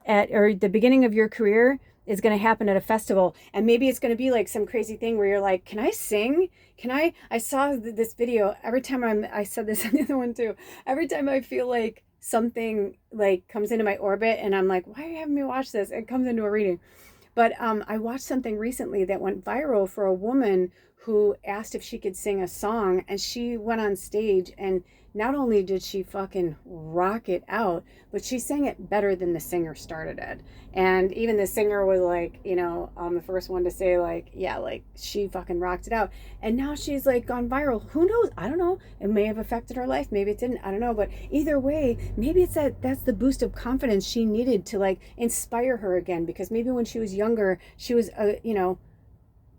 or the beginning of your career is going to happen at a festival. And maybe it's going to be like some crazy thing where you're like, can I sing? I saw this video every time I said this on the other one too. Every time I feel like something like comes into my orbit and I'm like, why are you having me watch this? It comes into a reading. But I watched something recently that went viral for a woman who asked if she could sing a song, and she went on stage, and not only did she fucking rock it out, but she sang it better than the singer started it. And even the singer was like, the first one to say like, yeah, like she fucking rocked it out. And now she's like gone viral. Who knows? I don't know. It may have affected her life. Maybe it didn't. I don't know. But either way, maybe it's that's the boost of confidence she needed to like inspire her again. Because maybe when she was younger, she was a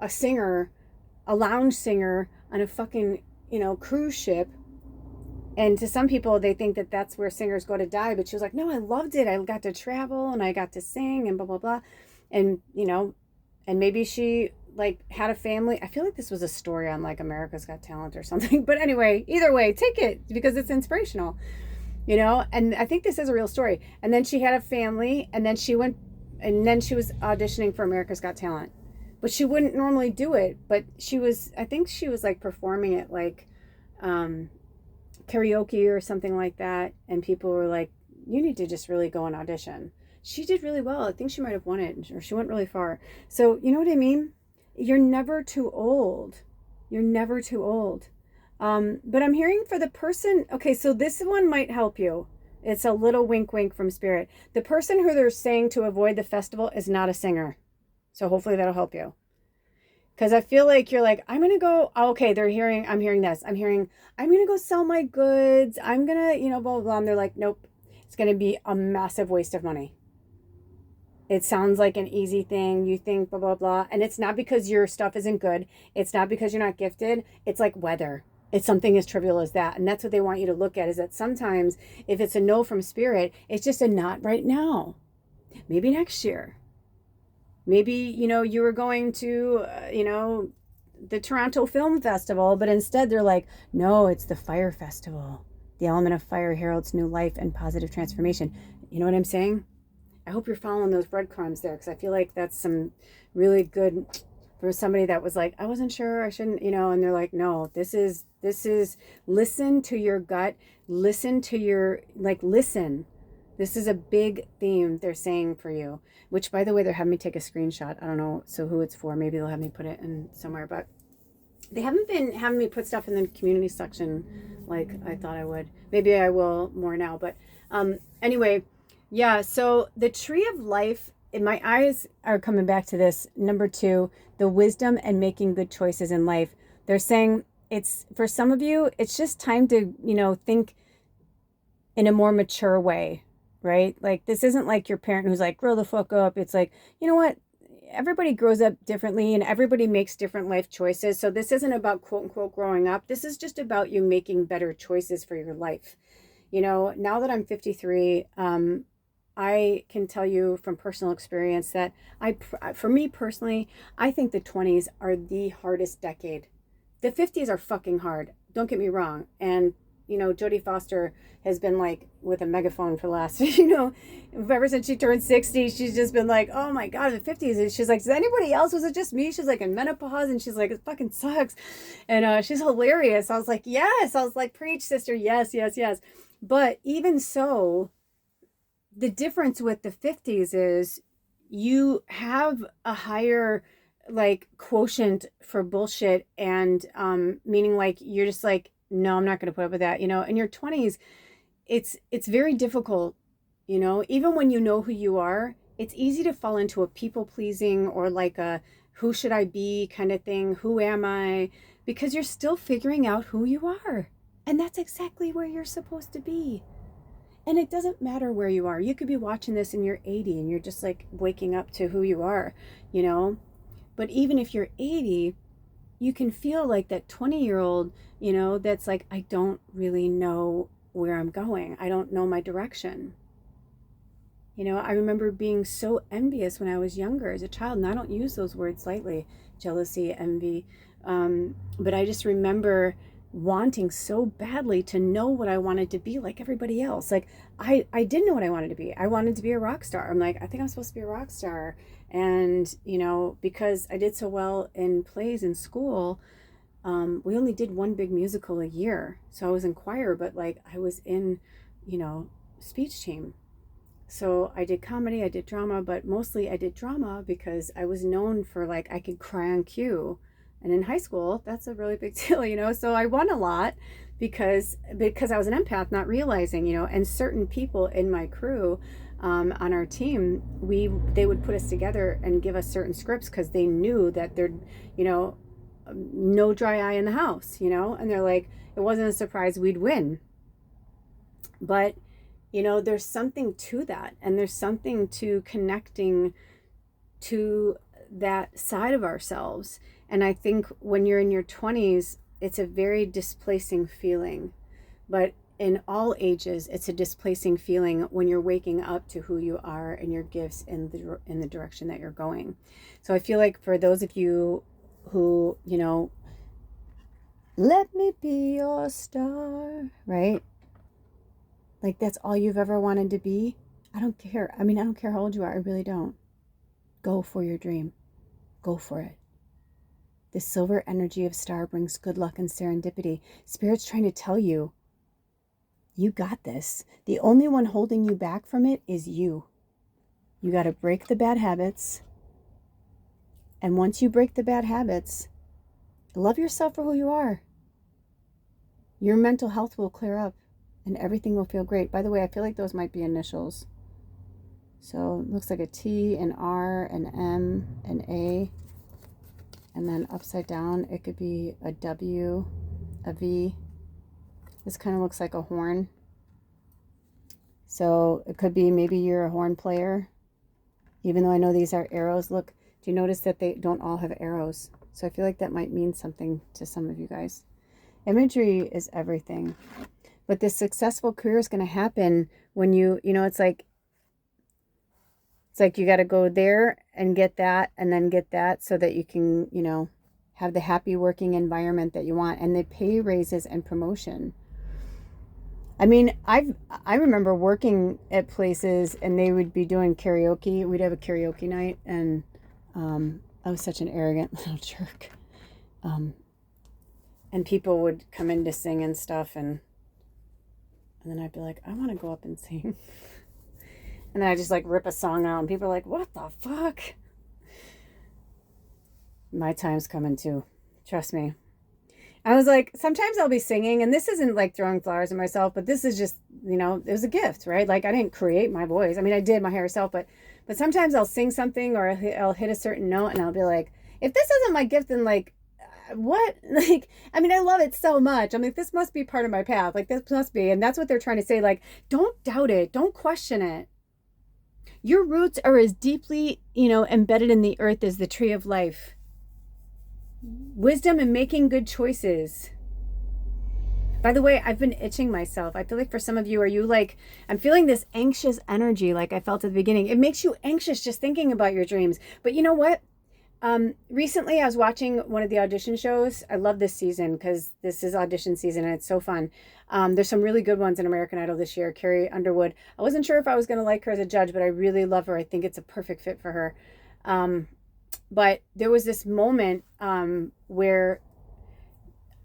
singer, a lounge singer on a fucking, cruise ship. And to some people, they think that that's where singers go to die. But she was like, no, I loved it. I got to travel and I got to sing and blah, blah, blah. And, and maybe she like had a family. I feel like this was a story on like America's Got Talent or something. But anyway, either way, take it because it's inspirational. you know, and I think this is a real story. And then she had a family, and then she went, and then she was auditioning for America's Got Talent. But she wouldn't normally do it, but I think she was like performing it like karaoke or something like that. And people were like, you need to just really go and audition. She did really well. I think she might have won it, or she went really far. So, you know what I mean? You're never too old. You're never too old. But I'm hearing for the person, okay, so this one might help you. It's a little wink wink from Spirit. The person who they're saying to avoid the festival is not a singer. So hopefully that'll help you. Because I feel like you're like, I'm going to go, okay, I'm hearing this. I'm going to go sell my goods. I'm going to, blah, blah, blah. And they're like, nope, it's going to be a massive waste of money. It sounds like an easy thing. You think blah, blah, blah. And it's not because your stuff isn't good. It's not because you're not gifted. It's like weather. It's something as trivial as that. And that's what they want you to look at, is that sometimes if it's a no from Spirit, it's just a not right now. Maybe next year. Maybe, you were going to, the Toronto Film Festival, but instead they're like, no, it's the Fire Festival. The element of fire heralds new life and positive transformation. You know what I'm saying? I hope you're following those breadcrumbs there, because I feel like that's some really good for somebody that was like, I wasn't sure, I shouldn't, and they're like, no, this is, listen to your gut, listen to your, listen. This is a big theme they're saying for you, which, by the way, they're having me take a screenshot. I don't know who it's for. Maybe they'll have me put it in somewhere, but they haven't been having me put stuff in the community section like I thought I would. Maybe I will more now, but anyway, yeah, so the tree of life, in my eyes are coming back to this. Number 2, the wisdom and making good choices in life. They're saying it's, for some of you, it's just time to, think in a more mature way. Right? Like, this isn't like your parent who's like, grow the fuck up. It's like, you know what? Everybody grows up differently and everybody makes different life choices. So this isn't about quote unquote growing up. This is just about you making better choices for your life. Now that I'm 53, I can tell you from personal experience that for me personally, I think the 20s are the hardest decade. The 50s are fucking hard. Don't get me wrong. And Jodie Foster has been like with a megaphone for the last, ever since she turned 60, she's just been like, oh my God, the 50s. And she's like, is anybody else? Was it just me? She's like in menopause, and she's like, it fucking sucks. And she's hilarious. I was like, yes. I was like, preach, sister. Yes, yes, yes. But even so, the difference with the 50s is you have a higher quotient for bullshit, and meaning like you're just like, no, I'm not going to put up with that. In your 20s, it's very difficult, even when you know who you are, it's easy to fall into a people pleasing or like a who should I be kind of thing. Who am I? Because you're still figuring out who you are. And that's exactly where you're supposed to be. And it doesn't matter where you are. You could be watching this and you're 80 and you're just like waking up to who you are, But even if you're 80, you can feel like that 20-year-old, that's like, I don't really know where I'm going. I don't know my direction. I remember being so envious when I was younger as a child, and I don't use those words lightly, jealousy, envy. But I just remember wanting so badly to know what I wanted to be like everybody else. Like I didn't know what I wanted to be. I wanted to be a rock star. I'm like, I think I'm supposed to be a rock star. And, because I did so well in plays in school, we only did one big musical a year. So I was in choir, but I was in, speech team. So I did comedy, I did drama, but mostly I did drama because I was known for I could cry on cue. And in high school, that's a really big deal, So I won a lot because I was an empath, not realizing, and certain people in my crew, on our team, they would put us together and give us certain scripts because they knew that there'd, no dry eye in the house, and they're like, it wasn't a surprise we'd win. But, there's something to that, and there's something to connecting to that side of ourselves. And I think when you're in your 20s, it's a very displacing feeling. But in all ages, it's a displacing feeling when you're waking up to who you are and your gifts in the direction that you're going. So I feel like for those of you who, let me be your star, right? Like that's all you've ever wanted to be? I don't care. I mean, I don't care how old you are. I really don't. Go for your dream. Go for it. The silver energy of star brings good luck and serendipity. Spirit's trying to tell you, you got this. The only one holding you back from it is you. You got to break the bad habits. And once you break the bad habits, love yourself for who you are. Your mental health will clear up and everything will feel great. By the way, I feel like those might be initials. So it looks like a T, an R, an M, an A. And then upside down, it could be a W, a V. This kind of looks like a horn. So it could be maybe you're a horn player. Even though I know these are arrows. Look, do you notice that they don't all have arrows? So I feel like that might mean something to some of you guys. Imagery is everything. But this successful career is going to happen when it's like you got to go there and get that and then get that so that you can, have the happy working environment that you want and the pay raises and promotion. I mean, I remember working at places and they would be doing karaoke. We'd have a karaoke night and I was such an arrogant little jerk. And people would come in to sing and stuff and then I'd be like, I want to go up and sing. And then I just like rip a song out and people are like, what the fuck? My time's coming too. Trust me. I was like, sometimes I'll be singing and this isn't like throwing flowers at myself, but this is just, it was a gift, right? Like I didn't create my voice. I mean, I did my hair self, but sometimes I'll sing something or I'll hit a certain note and I'll be like, if this isn't my gift, then like, what? Like, I mean, I love it so much. I'm like, this must be part of my path. Like this must be. And that's what they're trying to say. Like, don't doubt it. Don't question it. Your roots are as deeply, embedded in the earth as the tree of life. Wisdom and making good choices. By the way, I've been itching myself. I feel like for some of you, I'm feeling this anxious energy like I felt at the beginning. It makes you anxious just thinking about your dreams. But you know what? Recently I was watching one of the audition shows. I love this season because this is audition season and it's so fun. There's some really good ones in American Idol this year. Carrie Underwood. I wasn't sure if I was going to like her as a judge, but I really love her. I think it's a perfect fit for her. But there was this moment where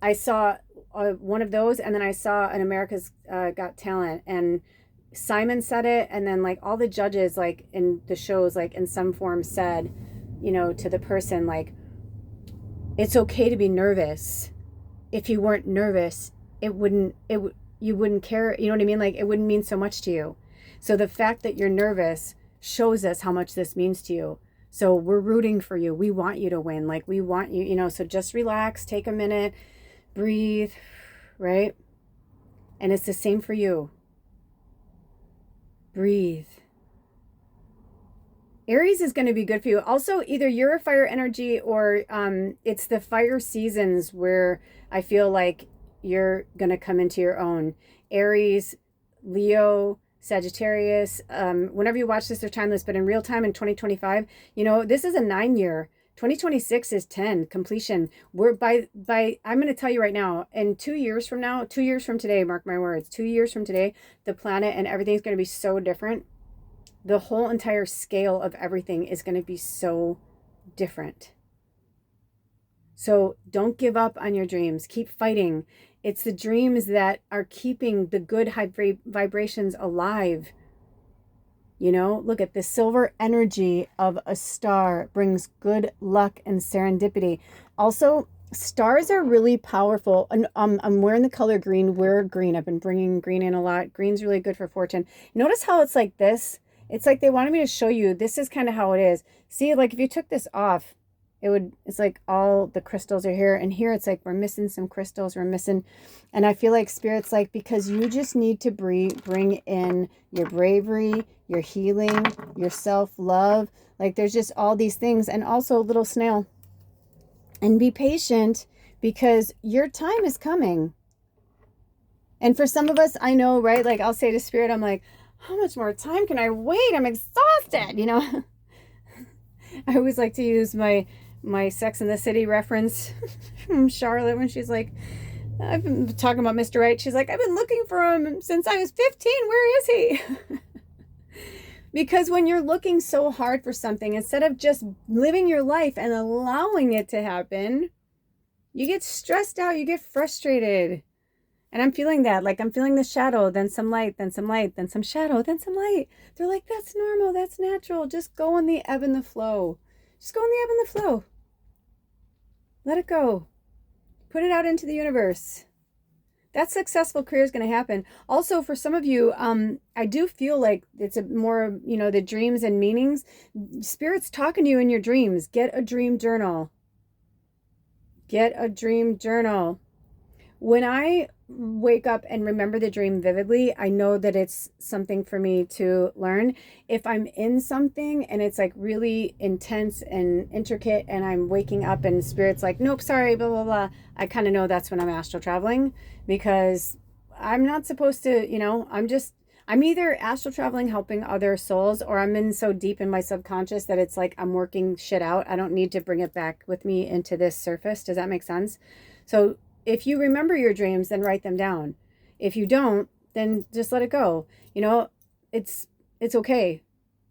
I saw one of those and then I saw an America's Got Talent and Simon said it and then like all the judges like in the shows like in some form said, to the person like, it's okay to be nervous. If you weren't nervous, you wouldn't care. You know what I mean? Like it wouldn't mean so much to you. So the fact that you're nervous shows us how much this means to you. So we're rooting for you. We want you to win. Like we want you, so just relax, take a minute, breathe, right? And it's the same for you. Breathe. Aries is going to be good for you. Also, either you're a fire energy or it's the fire seasons where I feel like you're going to come into your own. Aries, Leo, Sagittarius, whenever you watch this, they're timeless, but in real time in 2025, this is a 9-year. 2026 is 10 completion. We're by I'm going to tell you right now, in 2 years from now, 2 years from today, mark my words, 2 years from today, the planet and everything's going to be so different. The whole entire scale of everything is going to be so different. So don't give up on your dreams. Keep fighting. It's the dreams that are keeping the good high vibrations alive. Look at the silver energy of a star brings good luck and serendipity. Also, stars are really powerful. And I'm wearing the color green. Wear green. I've been bringing green in a lot. Green's really good for fortune. Notice how it's like this. It's like they wanted me to show you, this is kind of how it is. See, like if you took this off, it's like all the crystals are here. And here it's like, we're missing some crystals, and I feel like Spirit's like, because you just need to bring in your bravery, your healing, your self-love. Like there's just all these things. And also little snail. And be patient because your time is coming. And for some of us, I know, right? Like I'll say to Spirit, I'm like, how much more time can I wait? I'm exhausted, I always like to use my Sex and the City reference from Charlotte when she's like, I've been talking about Mr. Right. She's like, I've been looking for him since I was 15. Where is he? Because when you're looking so hard for something, instead of just living your life and allowing it to happen, you get stressed out, you get frustrated. And I'm feeling that. Like I'm feeling the shadow, then some light, then some light, then some shadow, then some light. They're like, that's normal, that's natural. Just go in the ebb and the flow. Just go in the ebb and the flow. Let it go. Put it out into the universe. That successful career is going to happen. Also, for some of you, I do feel like it's a more, the dreams and meanings. Spirit's talking to you in your dreams. Get a dream journal. Get a dream journal. When I wake up and remember the dream vividly, I know that it's something for me to learn. If I'm in something and it's like really intense and intricate and I'm waking up and Spirit's like, nope, sorry, blah, blah, blah, I kind of know that's when I'm astral traveling, because I'm not supposed to, I'm either astral traveling helping other souls, or I'm in so deep in my subconscious that it's like I'm working shit out. I don't need to bring it back with me into this surface. Does that make sense? So if you remember your dreams, then write them down. If you don't, then just let it go. It's okay.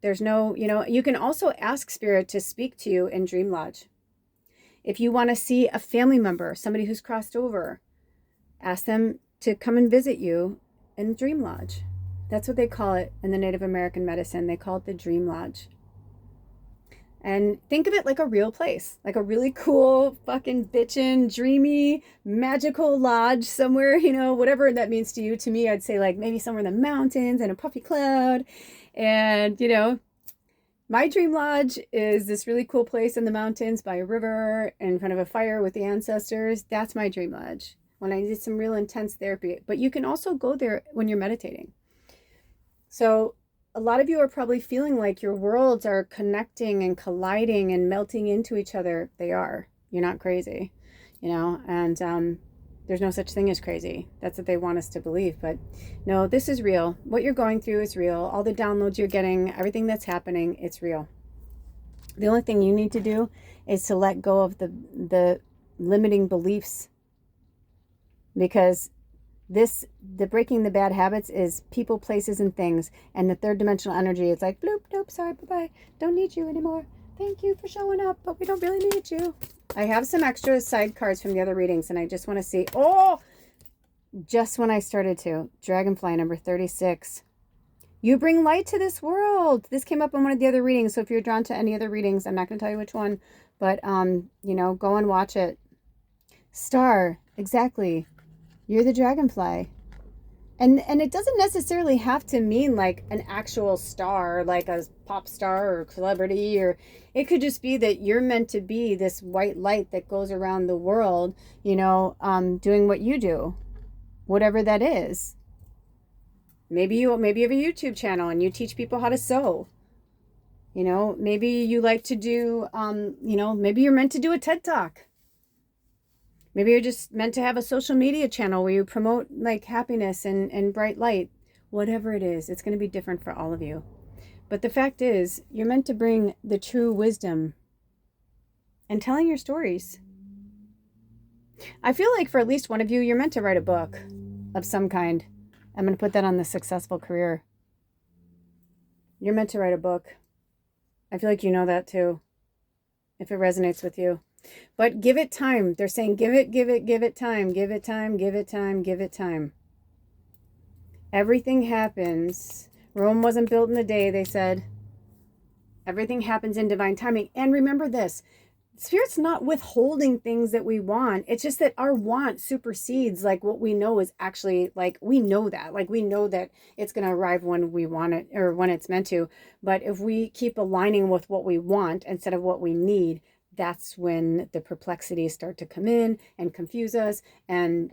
There's no, you can also ask Spirit to speak to you in Dream Lodge. If you want to see a family member, somebody who's crossed over, ask them to come and visit you in Dream Lodge. That's what they call it in the Native American medicine. They call it the Dream Lodge. And think of it like a real place, like a really cool, fucking bitchin', dreamy, magical lodge somewhere, whatever that means to you. To me, I'd say like maybe somewhere in the mountains and a puffy cloud. And, my dream lodge is this really cool place in the mountains by a river in front of a fire with the ancestors. That's my dream lodge when I need some real intense therapy. But you can also go there when you're meditating. So a lot of you are probably feeling like your worlds are connecting and colliding and melting into each other. They are. You're not crazy, and there's no such thing as crazy. That's what they want us to believe. But no, this is real. What you're going through is real. All the downloads you're getting, everything that's happening, it's real. The only thing you need to do is to let go of the limiting beliefs, because the breaking the bad habits is people, places, and things. And the third dimensional energy is like, bloop, nope, sorry, bye-bye. Don't need you anymore. Thank you for showing up, but we don't really need you. I have some extra side cards from the other readings, and I just want to see. Oh, just when I started to. Dragonfly number 36. You bring light to this world. This came up in one of the other readings. So if you're drawn to any other readings, I'm not going to tell you which one, but, go and watch it. Star, exactly. You're the dragonfly. And it doesn't necessarily have to mean like an actual star, like a pop star or celebrity, or it could just be that you're meant to be this white light that goes around the world, doing what you do, whatever that is. Maybe you have a YouTube channel and you teach people how to sew. Maybe you like to do, maybe you're meant to do a TED Talk. Maybe you're just meant to have a social media channel where you promote like happiness and bright light. Whatever it is, it's going to be different for all of you. But the fact is, you're meant to bring the true wisdom and telling your stories. I feel like for at least one of you, you're meant to write a book of some kind. I'm going to put that on the successful career. You're meant to write a book. I feel like you know that too, if it resonates with you. But give it time. They're saying give it time, give it time, give it time, give it time. Everything happens. Rome wasn't built in a day, they said. Everything happens in divine timing. And remember this, Spirit's not withholding things that we want. It's just that our want supersedes like what we know is actually, like, we know that. Like, we know that it's going to arrive when we want it or when it's meant to. But if we keep aligning with what we want instead of what we need, that's when the perplexities start to come in and confuse us and,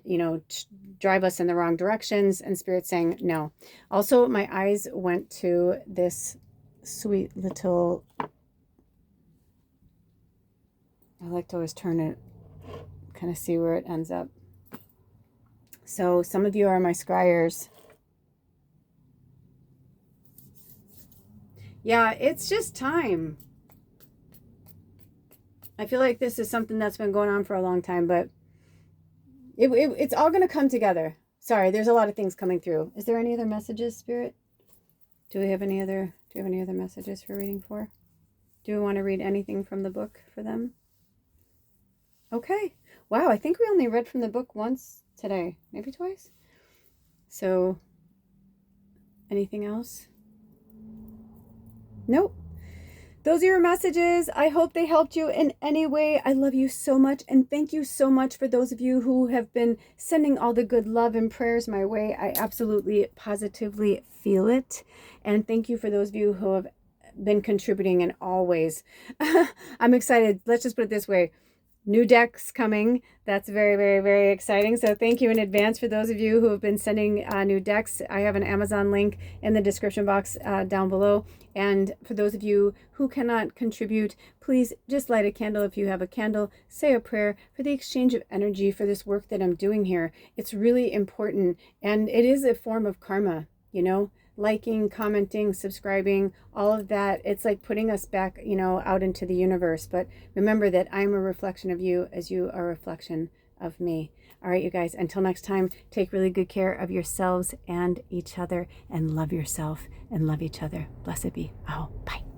drive us in the wrong directions. And Spirit's saying, no. Also, my eyes went to this sweet little, I like to always turn it, kind of see where it ends up. So some of you are my scryers. Yeah, it's just time. I feel like this is something that's been going on for a long time, but It's all going to come together. Sorry, there's a lot of things coming through. Is there any other messages, Spirit? Do you have any other messages for reading for? Do we want to read anything from the book for them? Okay. Wow, I think we only read from the book once today, maybe twice. So, anything else? Nope. Those are your messages. I hope they helped you in any way. I love you so much. And thank you so much for those of you who have been sending all the good love and prayers my way. I absolutely, positively feel it. And thank you for those of you who have been contributing in all ways. I'm excited. Let's just put it this way. New decks coming. That's very, very, very exciting. So thank you in advance for those of you who have been sending new decks. I have an Amazon link in the description box down below. And for those of you who cannot contribute, please just light a candle if you have a candle. Say a prayer for the exchange of energy for this work that I'm doing here. It's really important. And it is a form of karma, you know. Liking, commenting, subscribing, all of that. It's like putting us back, you know, out into the universe. But remember that I'm a reflection of you as you are a reflection of me. All right, you guys, until next time, take really good care of yourselves and each other, and love yourself and love each other. Blessed be. Oh, bye.